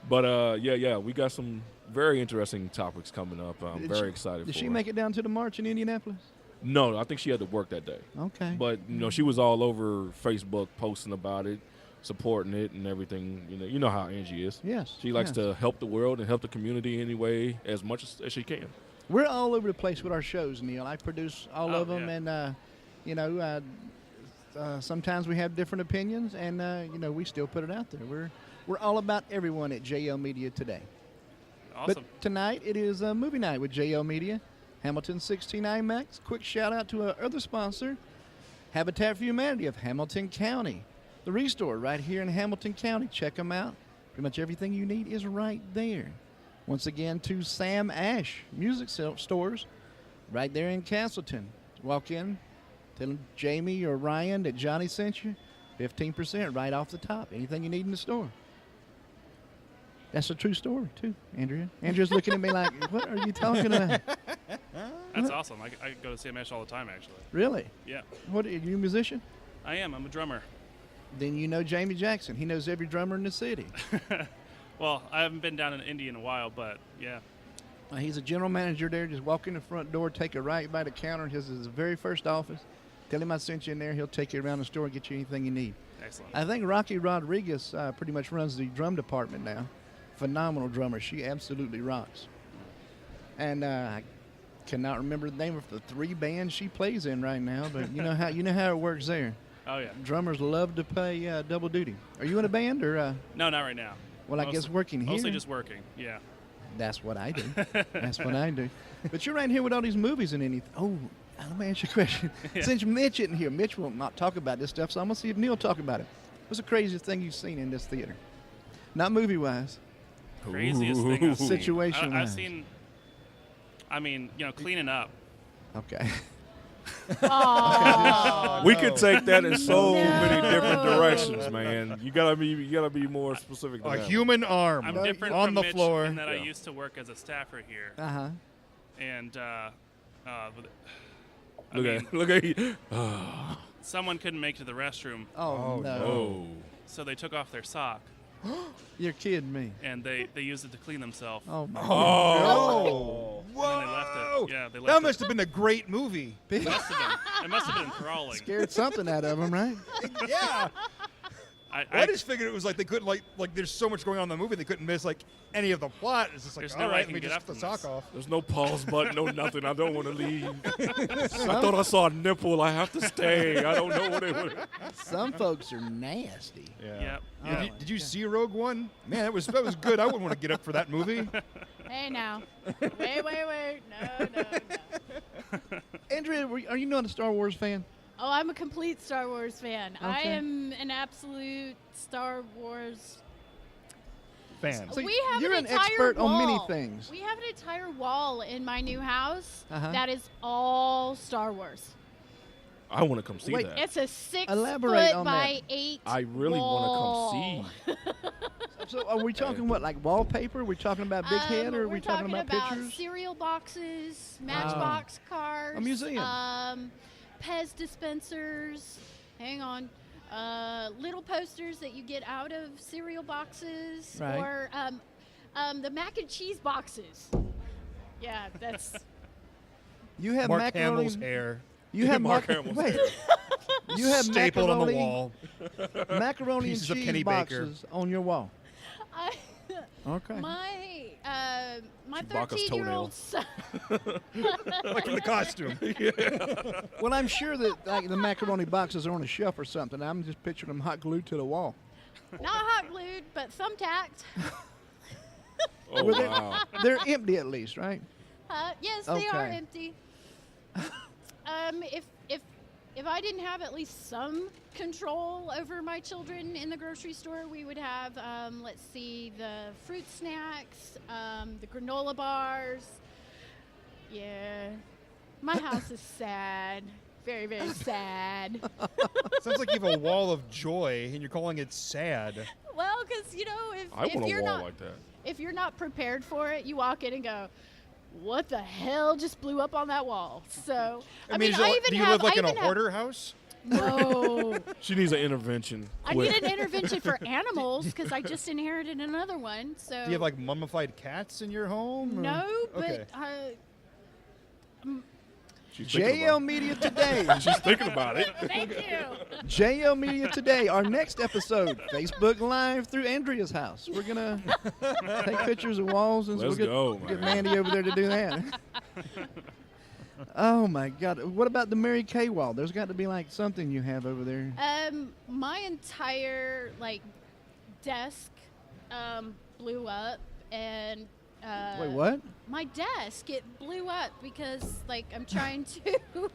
But we got some very interesting topics coming up. I'm very excited. Did for she it. make it down to the march in Indianapolis? No, I think she had to work that day. Okay. But she was all over Facebook posting about it, supporting it, and everything. You know how Angie is. Yes. She likes to help the world and help the community anyway as much as she can. We're all over the place with our shows, Neil. I produce all of them, and sometimes we have different opinions, and we still put it out there. We're all about everyone at JL Media today. Awesome. But tonight it is a movie night with JL Media, Hamilton 16 IMAX. Quick shout out to our other sponsor, Habitat for Humanity of Hamilton County. The Restore right here in Hamilton County. Check them out. Pretty much everything you need is right there. Once again, to Sam Ash Music Stores right there in Castleton. Walk in, tell them Jamie or Ryan that Johnny sent you. 15% right off the top. Anything you need in the store. That's a true story, too, Andrea. Andrea's looking at me like, what are you talking about? That's awesome. I go to CMS all the time, actually. Really? Yeah. What, are you a musician? I am. I'm a drummer. Then you know Jamie Jackson. He knows every drummer in the city. Well, I haven't been down in Indy in a while, but yeah. He's a general manager there. Just walk in the front door, take a right by the counter. His is his very first office. Tell him I sent you in there. He'll take you around the store and get you anything you need. Excellent. I think Rocky Rodriguez pretty much runs the drum department now. Phenomenal drummer. She absolutely rocks. And I cannot remember the name of the 3 bands she plays in right now, but you know how it works there. Oh, yeah. Drummers love to play double duty. Are you in a band or? No, not right now. Well, I guess working here. Mostly just working, yeah. That's what I do. That's what I do. But you're right here with all these movies and anything. Oh, Let me ask you a question. Yeah. Since Mitch isn't here, Mitch will not talk about this stuff, so I'm going to see if Neil talk about it. What's the craziest thing you've seen in this theater? Not movie-wise. Craziest thing I've seen. Situation I've wise. seen, cleaning up. Okay. Aw. We could take that in so No. many different directions, man. You gotta be more specific. Than A that. human arm I'm No, different on from the Mitch floor. in that I Yeah. used to work as a staffer here, Uh-huh. and Look at you. someone couldn't make it to the restroom, Oh, no. Oh. so they took off their sock You're kidding me. and they used it to clean themselves. Oh, my Oh. And then they left it. Yeah, they left That it. must have been a great movie. It must have been enthralling. Scared something out of him, right? Yeah. I I just figured it was like they couldn't like there's so much going on in the movie they couldn't miss like any of the plot. It's just like There's all no way I right, can let me get just up put the from sock this. off. There's no pause button, no nothing. I don't want to leave. I thought I saw a nipple. I have to stay. I don't know what it was. Some folks are nasty. Yep. Oh, Yeah. Did you see Rogue One? Man, that was good. I wouldn't want to get up for that movie. Hey now. Wait. No. Andrea, are you not a Star Wars fan? Oh, I'm a complete Star Wars fan. I Okay. am an absolute Star Wars. Fans. So We have you're an an entire expert wall. on many things. We have an entire wall in my new house Uh-huh. that is all Star Wars. I want to come see Wait, that. It's a 6 Elaborate foot on by that. 8 I really wall. want to come see. So are we talking what, like wallpaper? Are we talking about big head, or are we're we talking about pictures? cereal boxes, Matchbox cars, A museum. Pez dispensers. Hang on. Little posters that you get out of cereal boxes, Right. or the mac and cheese boxes. Yeah, that's. You have Mark macaroni. Hamill's hair You have Mark mac- Hamill's wait. You have stapled on the macaroni, wall. macaroni and Pieces of cheese Kenny Baker. boxes on your wall. I, Okay. my Chewbacca's 13-year-old son. Like from the costume. Well, I'm sure that like the macaroni boxes are on a shelf or something. I'm just picturing them hot glued to the wall. Not hot glued, but thumbtacked. Oh, Well, wow. They're empty at least, right? Yes, they are Okay. empty. If I didn't have at least some control over my children in the grocery store, we would have, let's see, the fruit snacks, the granola bars. Yeah, my house is sad, very, very sad. Sounds like you have a wall of joy and you're calling it sad. Well, because I if want you're a wall not like that. if you're not prepared for it, you walk in and go, "What the hell just blew up on that wall?" So I mean, I even do you have. live like I in a even have- hoarder house? No, She needs an intervention. I quick. need an intervention for animals because I just inherited another one. So Do you have like mummified cats in your home? or- no, but Okay. She's thinking JL about Media Today. it. She's thinking about it. thank you. JL Media Today. Our next episode, Facebook Live through Andrea's house. We're gonna take pictures of walls and Let's we'll go, get man. Mandy over there to do that. Oh my God! What about the Mary Kay wall? There's got to be like something you have over there. My entire desk blew up, and Wait, what? my desk, it blew up because I'm trying to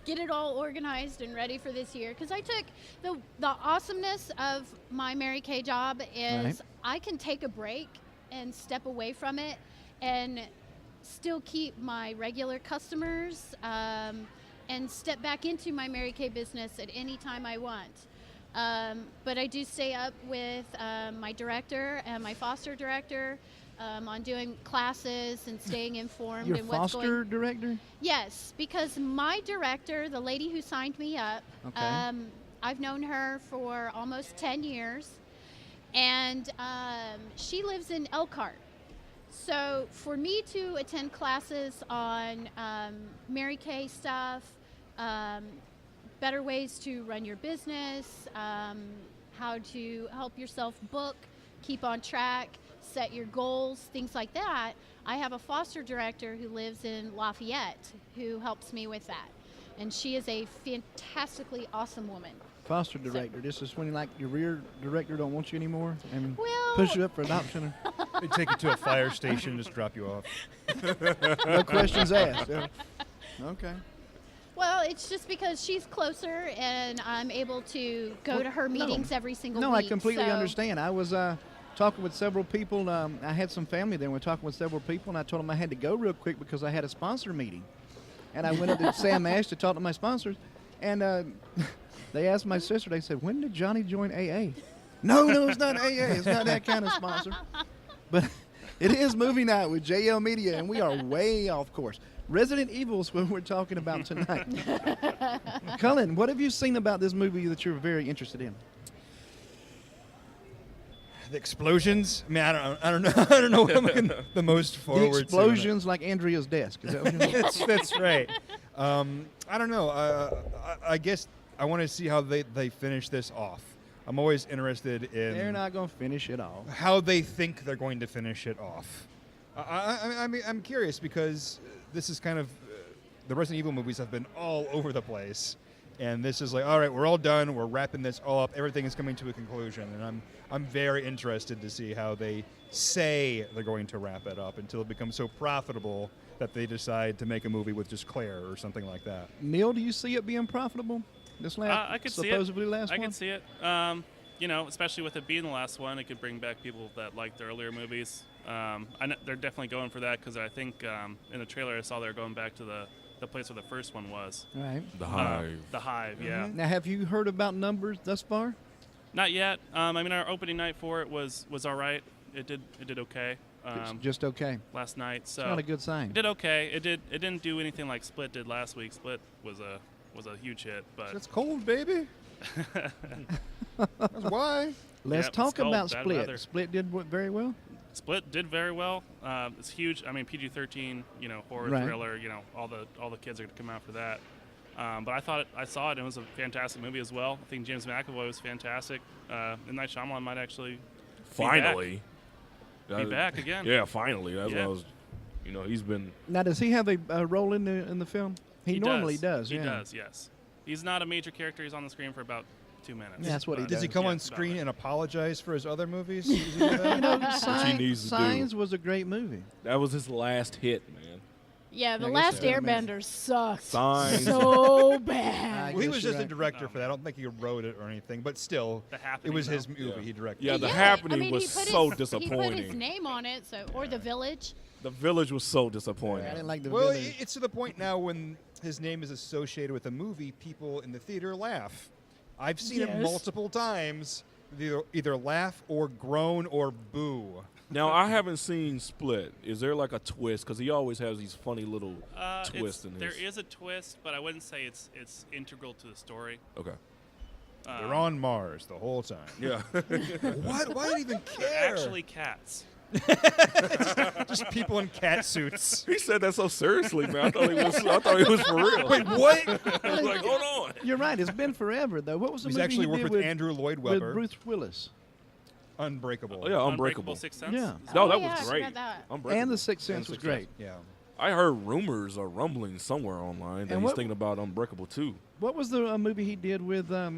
get it all organized and ready for this year, because I took the awesomeness of my Mary Kay job is Right. I can take a break and step away from it and still keep my regular customers and step back into my Mary Kay business at any time I want. But I do stay up with my director and my foster director on doing classes and staying informed. Your and what's going. foster director? Yes, because my director, the lady who signed me up, Okay. I've known her for almost 10 years, and she lives in Elkhart. So for me to attend classes on Mary Kay stuff, better ways to run your business, how to help yourself book, keep on track, set your goals, things like that, I have a foster director who lives in Lafayette who helps me with that. And she is a fantastically awesome woman. Foster director. This is when like your rear director don't want you anymore and Well, push you up for adoption. They take you to a fire station, just drop you off. No questions asked. Yeah. Okay. Well, it's just because she's closer, and I'm able to go to her no. meetings every single No, week. I completely so- understand. I was talking with several people. I had some family there. We were talking with several people, and I told them I had to go real quick because I had a sponsor meeting. And I went up to Sam Ash to talk to my sponsors, and they asked my sister, they said, when did Johnny join AA? No, it's not AA. It's not that kind of sponsor. But it is movie night with JL Media, and we are way off course. Resident Evil is what we're talking about tonight. Cullen, what have you seen about this movie that you're very interested in? The explosions. I mean, I don't know. I don't know what I'm looking the most forward The to. explosions like Andrea's desk. Is that what you're That's right. I don't know. I guess I want to see how they finish this off. I'm always interested in They're not going to finish it all. how they think they're going to finish it off. I mean, I'm curious because this is kind of the Resident Evil movies have been all over the place, and this is like, all right, we're all done. We're wrapping this all up. Everything is coming to a conclusion, and I'm very interested to see how they say they're going to wrap it up until it becomes so profitable that they decide to make a movie with just Claire or something like that. Neil, do you see it being profitable? This last, I could see it. supposedly last I one? could see it. Especially with it being the last one, it could bring back people that liked the earlier movies. I know they're definitely going for that because I think in the trailer I saw they're going back to the place where the first one was. Right. The Hive. The Hive, yeah. Now, have you heard about numbers thus far? Not yet. I mean, our opening night for it was all right. It did okay. It's just okay. Last night, so It's not a good sign. it did okay. It didn't do anything like Split did last week. Split was a huge hit, but It's cold, baby. That's why. Let's Yep, talk it's cold, about bad Split. weather. Split did very well. Split did very well. It's huge. I mean, PG-13, horror Right. thriller. All the kids are going to come out for that. But I saw it, and it was a fantastic movie as well. I think James McAvoy was fantastic. M. Night Shyamalan might actually Finally. be back again. Yeah, finally. That's what Yeah. I was. He's been. Now, does he have a role in the film? He normally does. He yeah. does. Yes. He's not a major character. He's on the screen for about 2 minutes. Yeah, that's what he But- Does he does. come Yeah, on about screen right. and apologize for his other movies? Does he do that? You know, he needs to do. Signs was a great movie. That was his last hit, man. Yeah, The I guess Last so. Airbender sucked Signs. so bad. Well, he guess was you're just a right. director for that. I don't think he wrote it or anything, but still, The it Happening, was his though. movie. Yeah. He directed. Yeah, The Yeah, Happening I mean, was he put so his, disappointing. He put his name on it, or The Village. The Village was so disappointing. I didn't like the Well, village. it's to the point now when his name is associated with a movie, people in the theater laugh. I've seen it Yes. multiple times. Either laugh or groan or boo. Now, I haven't seen Split. Is there like a twist? Because he always has these funny little It's- twists in there his. is a twist, but I wouldn't say it's integral to the story. Okay. They're on Mars the whole time. Yeah. What? Why do you even They're care? actually cats. just people in cat suits. He said that so seriously, man. I thought he was for real. Wait, what? I was like, hold on. You're right. It's been forever, though. What was the He's movie actually he worked did with Andrew Lloyd with Webber. Bruce Willis? Unbreakable. Oh, yeah, Unbreakable. Sixth Sense. Yeah. No, Oh, that yeah, I was great. forgot that. Unbreakable. And The Sixth Sense was Sixth great. Yeah. I heard rumors or rumbling somewhere online that And he's what- thinking about Unbreakable too. What was the movie he did with the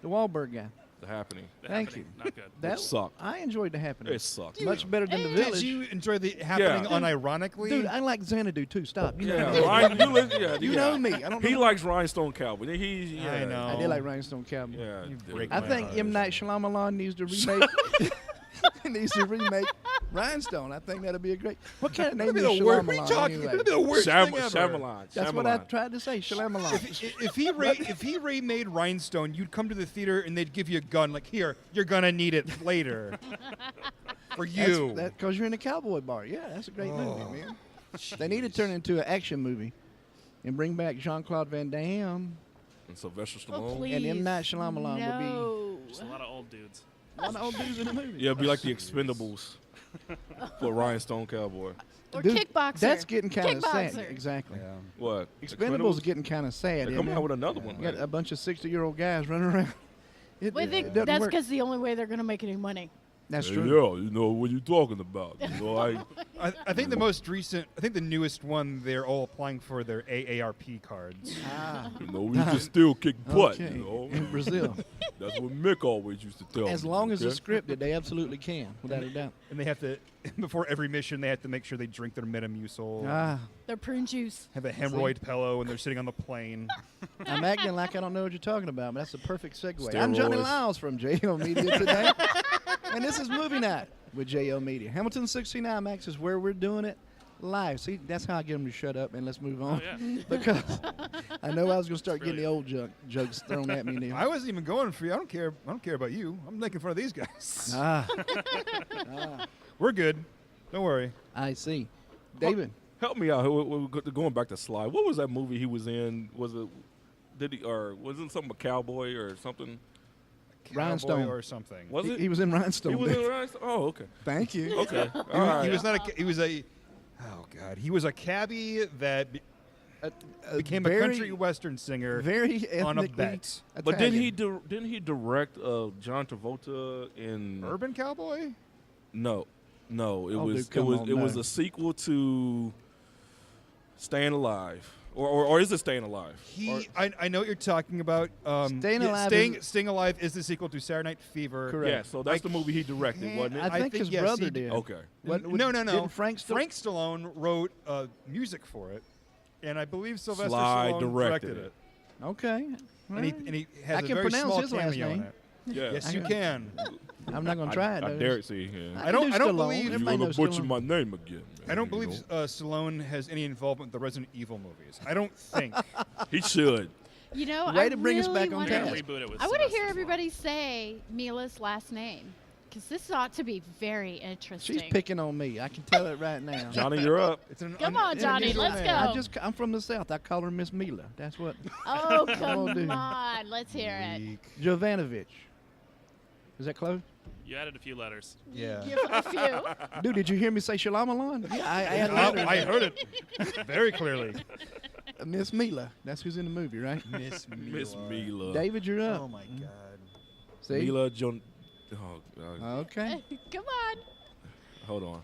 Wahlberg guy? The Happening. The Thank Happening, you. Not good. That sucked. I enjoyed The Happening. It sucked. Much better than The Did Village. you enjoy the happening Yeah. unironically? Dude, I like Xanadu too. Stop. You know, Yeah, me. Ryan, You yeah. know me. I don't He know. likes Rhinestone Cowboy. Yeah. I know. I did like Rhinestone Cowboy. Yeah. You dude. break I my think heart. M. Night Shyamalan needs to remake. needs to remake Rhinestone. I think that'd be a great. What kind of name That'd is be the worst. What are you Shyamalan talking? anyway? That'd be the worst thing ever. Shyamalan. That's what I Shyamalan. tried to say. Shyamalan. If he remade Rhinestone, you'd come to the theater and they'd give you a gun. Like, here, you're gonna need it later. For you. That's because you're in a cowboy bar. Yeah, that's a great Oh. movie, man. They need to turn it into an action movie and bring back Jean-Claude Van Damme And Sylvester Oh, Stallone. please. and M. Night Shyamalan no. Just a lot of old dudes. would be one of the old dudes in the movie. Yeah, it'd be like the Expendables for Rhinestone Cowboy. Or Dude, kickboxer. That's getting kind of sad. Kickboxer. Exactly. Yeah. What? Expendables is getting kind of sad. They're isn't coming it? out with another one. You got man. a bunch of 60-year-old guys running around. It Well, I think doesn't that's work. because the only way they're going to make any money. That's Hey, true. Yeah, you know what you talking about. You know, I think the most recent, I think the newest one, they're all applying for their AARP cards. Ah, you know, we just still kick butt. okay. You know, In Brazil. that's what Mick always used to tell me. As long as okay? it's scripted, they absolutely can, without a doubt. And they have to, before every mission, they have to make sure they drink their Metamucil, Ah, Their prune juice. have a hemorrhoid pillow when they're sitting on the plane. I'm acting like I don't know what you're talking about, but that's a perfect segue. I'm Johnny Steroids. Lyles from JL Media today, and this is Movie Night with JL Media. Hamilton 16 IMAX is where we're doing it live. See, that's how I get them to shut up and let's move on. Oh, yeah. Because I know I was going to start getting the Brilliant. old jokes thrown at me. Neil. I wasn't even going for you. I don't care about you. I'm making fun of these guys. Ah, We're good. Don't worry. I see. David, Help me out. Going back to Sly. What was that movie he was in? Was it? Wasn't something a cowboy or something? Rhinestone. Cowboy or something. Was it? he was in Rhinestone. He was in Dave. Rhinestone? Oh, okay. Thank you. Okay. He, All right. he was not a. He was a. Oh God. He was a cabbie that became a very- country western singer Very on a ethnically bet. But didn't Italian. he direct John Travolta in Urban Cowboy. No, it Oh, was dude, come on it was now. a sequel to Staying Alive, or is it Staying Alive? Or- I know what you're talking about. Staying Alive Staying Alive is the sequel to Saturday Night Fever. Correct. yeah, so that's the movie he directed, wasn't it? I think his yes, brother he did. Okay. What- no. didn't Frank Stallone wrote music for it, and I believe Sylvester Sly Stallone directed it. Okay. And he has I a can very pronounce small his last cameo in name. it. Yeah. Yes, you can. I'm not going to try it. I though. dare it. See, yeah. I don't can do Stallone. believe- You're Everybody gonna knows butcher Stallone. my name again. Man, I don't you believe know? Stallone has any involvement with the Resident Evil movies. I don't think. He should. You know, Way I to bring us really back on wanna- We're gonna task. reboot it with I want to Sylvester hear Stallone. everybody say Mila's last name, because this ought to be very interesting. She's picking on me. I can tell it right now. Johnny, you're up. It's an Come on, Johnny, unusual let's name. go. I'm from the South. I call her Miss Milla. That's what. Oh, Will do. come on. Let's hear it. Weak. Jovovich. Is that close? You added a few letters. Yeah. Give a few. Dude, did you hear me say Shalom Alon? Yeah, I had letters. I heard it very clearly. Miss Milla. That's who's in the movie, right? Miss Miss Milla. David, you're up. Oh my God. See? Milla John. Oh, Okay. Come on. hold on.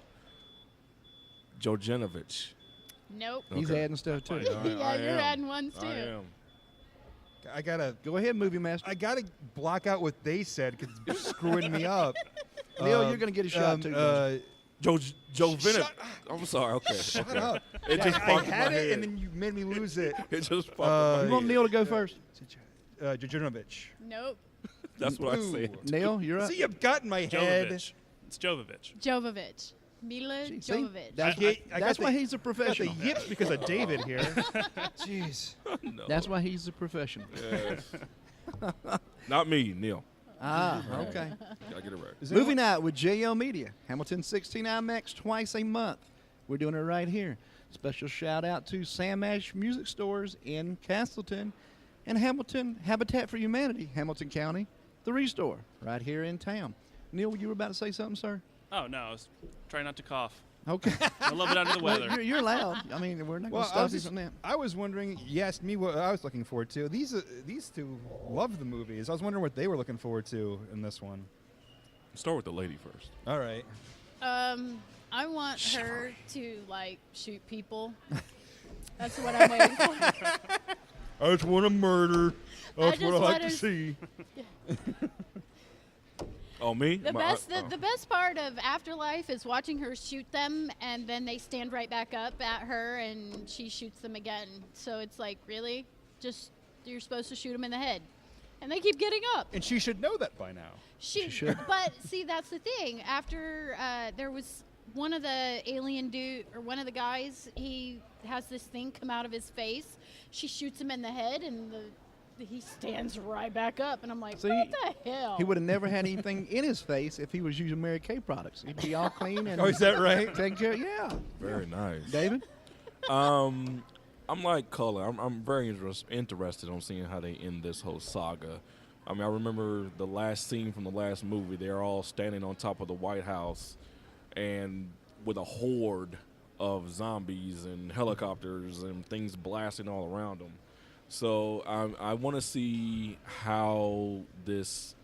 Jojenovich. Nope. He's Okay. adding stuff too. Yeah, you're am. adding ones too. I am. I gotta Go ahead, movie master. block out what they said because it's screwing me up. Neil, you're gonna get a shot too. brother. Joe Vinip. Shut- I'm sorry. Okay. Shut okay. up. It just I popped in my had head. it and then you made me lose it. It just popped You in my want head. Neil to go first? Jujinovic. Nope. That's what I Ooh. said. Neil, you're up. See, you've got in my head. Jovovich. It's Jovovich. Jovovich. Mila See? Jovovich. That's, I got that's the- why he's a I got the professional. yips because of David here. Jeez. No. That's why he's a professional. Yes. Not me, Neil. Ah, okay. Gotta get it right. Is Movie anyone- night with JL Media. Hamilton 16 IMAX twice a month. We're doing it right here. Special shout out to Sam Ash Music Stores in Castleton and Hamilton Habitat for Humanity, Hamilton County, the Restore, right here in town. Neil, you were about to say something, sir? Oh no, I was trying not to cough. Okay. I'm a little bit under the Well, weather. you're loud. I mean, we're not going Well, to stop you from that. I was wondering. You asked me what I was looking forward to. These two love the movies. I was wondering what they were looking forward to in this one. Start with the lady first. All right. I want her to like shoot people. That's what I'm waiting for. I just want to murder. That's just what I like want to her- see. Oh, me? The My- best, the best part of Afterlife is watching her shoot them, and then they stand right back up at her, and she shoots them again. So it's like, really, just you're supposed to shoot them in the head, and they keep getting up. And she should know that by now. She should. But see, that's the thing. After there was one of the alien dude, or one of the guys, he has this thing come out of his face. She shoots him in the head, and he stands right back up, and I'm like, See, what the hell? He would have never had anything in his face if he was using Mary Kay products. He'd be all clean and Oh, is that right? taken care of. Yeah. Very nice. David? I'm like Color. I'm very interested on seeing how they end this whole saga. I mean, I remember the last scene from the last movie. They're all standing on top of the White House, and with a horde of zombies and helicopters and things blasting all around them. So I want to see how this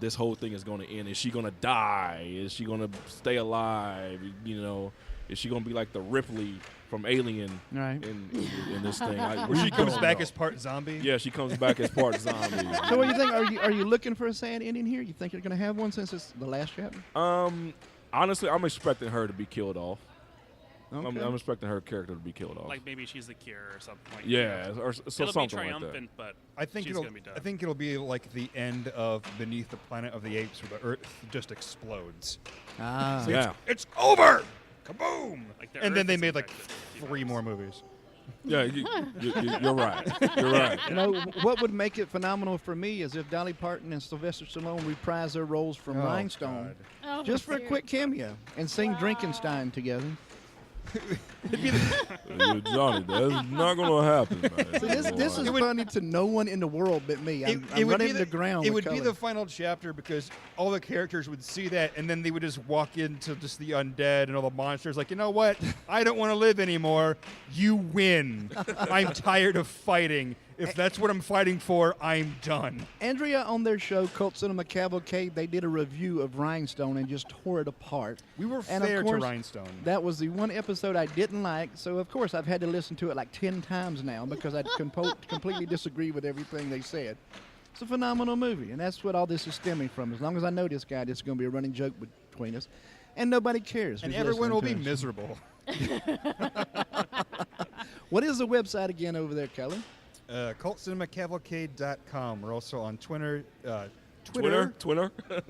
this whole thing is going to end. Is she going to die? Is she going to stay alive? You know, is she going to be like the Ripley from Alien Right. in this thing? Where she comes don't back know. as part zombie. Yeah, she comes back as part zombie. So what do you think? Are you looking for a sad ending here? You think you're going to have one since it's the last chapter? Honestly, I'm expecting her to be killed off. Okay. I'm expecting her character to be killed off. Like maybe she's the cure or something. Like yeah, or so it'll something be triumphant, like that. but I think she's it'll. gonna be done. I think it'll be like the end of Beneath the Planet of the Apes, where the Earth just explodes. Ah. Yeah. It's over. Kaboom! Like the And Earth then they is made like infected. 3 more movies. Yeah, you're right. You're right. You know, what would make it phenomenal for me is if Dolly Parton and Sylvester Stallone reprise their roles from Oh, Rhinestone God. Oh, just for a dear. quick cameo and sing Drinkenstein together. Johnny, that's not going to happen, man. See, this is funny to no one in the world but me. I'm would running be the ground. It with would be color. the final chapter because all the characters would see that, and then they would just walk into just the undead and all the monsters. Like, you know what? I don't want to live anymore. You win. I'm tired of fighting. If that's what I'm fighting for, I'm done. Andrea on their show, Cult Cinema Cavalcade, they did a review of Rhinestone and just tore it apart. We were And of fair course, to Rhinestone. That was the one episode I didn't like, so of course I've had to listen to it like 10 times now because I completely disagree with everything they said. It's a phenomenal movie, and that's what all this is stemming from. As long as I know this guy, this is going to be a running joke between us, and nobody cares. And who's everyone will be listening to us. miserable. What is the website again over there, Kelly? CultCinemaCavalcade.com. We're also on Twitter. Twitter?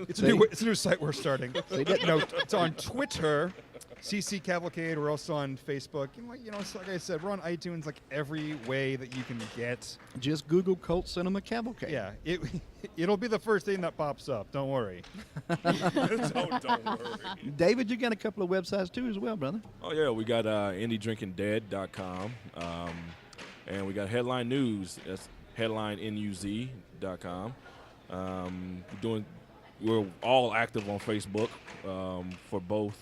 It's a new site we're starting. See that? No, it's on Twitter. CC Cavalcade. We're also on Facebook. You know, so like I said, we're on iTunes. Like every way that you can get. Just Google Cult Cinema Cavalcade. Yeah, it'll be the first thing that pops up. Don't worry. Don't worry. David, you got a couple of websites too as well, brother. Oh, yeah, we got IndieDrinkingDead.com. And we got Headline News. That's HeadlineNUZ.com. We're all active on Facebook for both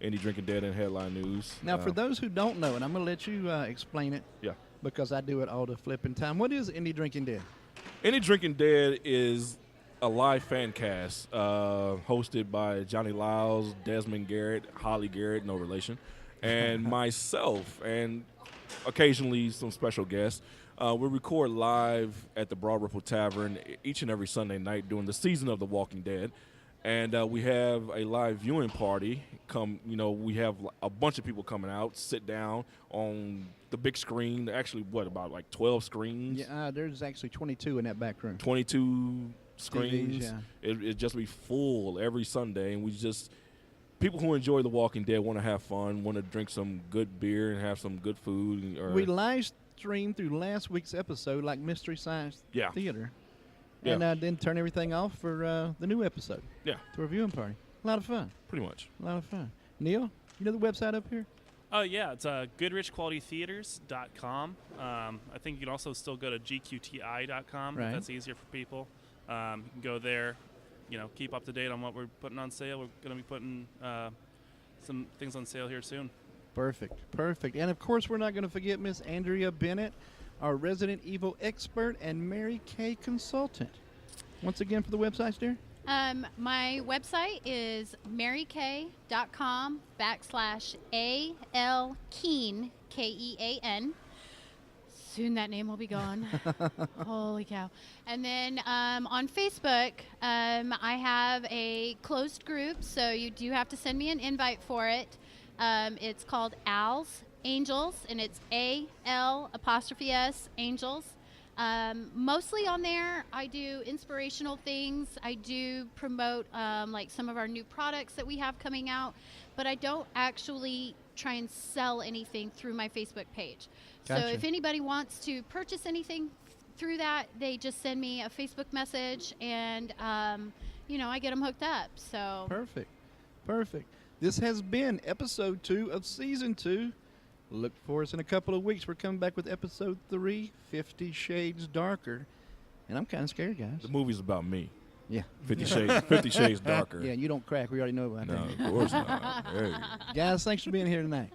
Indie Drinking Dead and Headline News. Now, for those who don't know, and I'm going to let you explain it Yeah. because I do it all the flipping time. What is Indie Drinking Dead? Indie Drinking Dead is a live fan cast hosted by Johnny Lyles, Desmond Garrett, Holly Garrett, no relation, and myself, and occasionally some special guests. We record live at the Broad Ripple Tavern each and every Sunday night during the season of The Walking Dead. And we have a live viewing party. We have a bunch of people coming out, sit down on the big screen. Actually, about like 12 screens? Yeah, there's actually 22 in that back room. 22 screens. TVs, It just be full every Sunday. And people who enjoy The Walking Dead want to have fun, want to drink some good beer and have some good food. We live streamed through last week's episode like Mystery Science Theater. Yeah. And then turn everything off for the new episode. Yeah. To a viewing party. A lot of fun. Pretty much. A lot of fun. Neil, you know the website up here? Oh, yeah. It's goodrichqualitytheaters.com. I think you can also still go to gqti.com Right. if that's easier for people. You can go there, keep up to date on what we're putting on sale. We're going to be putting some things on sale here soon. Perfect. And, of course, we're not going to forget Miss Andrea Bennett, our Resident Evil expert and Mary Kay consultant. Once again for the websites, dear? My website is marykay.com/ALKean, Kean. Soon that name will be gone. Holy cow. And then on Facebook, I have a closed group, so you do have to send me an invite for it. It's called Al's Angels, and it's AL''S Angels. Mostly on there, I do inspirational things. I do promote like some of our new products that we have coming out, but I don't actually try and sell anything through my Facebook page. Gotcha. So if anybody wants to purchase anything through that, they just send me a Facebook message, and I get them hooked up. So Perfect. This has been episode 2 of season 2. Look for us in a couple of weeks. We're coming back with episode 3, 50 Shades Darker. And I'm kind of scared, guys. The movie's about me. Yeah. 50 Shades Darker. Yeah, you don't crack. We already know about No, that. of course not. Hey. Guys, thanks for being here tonight.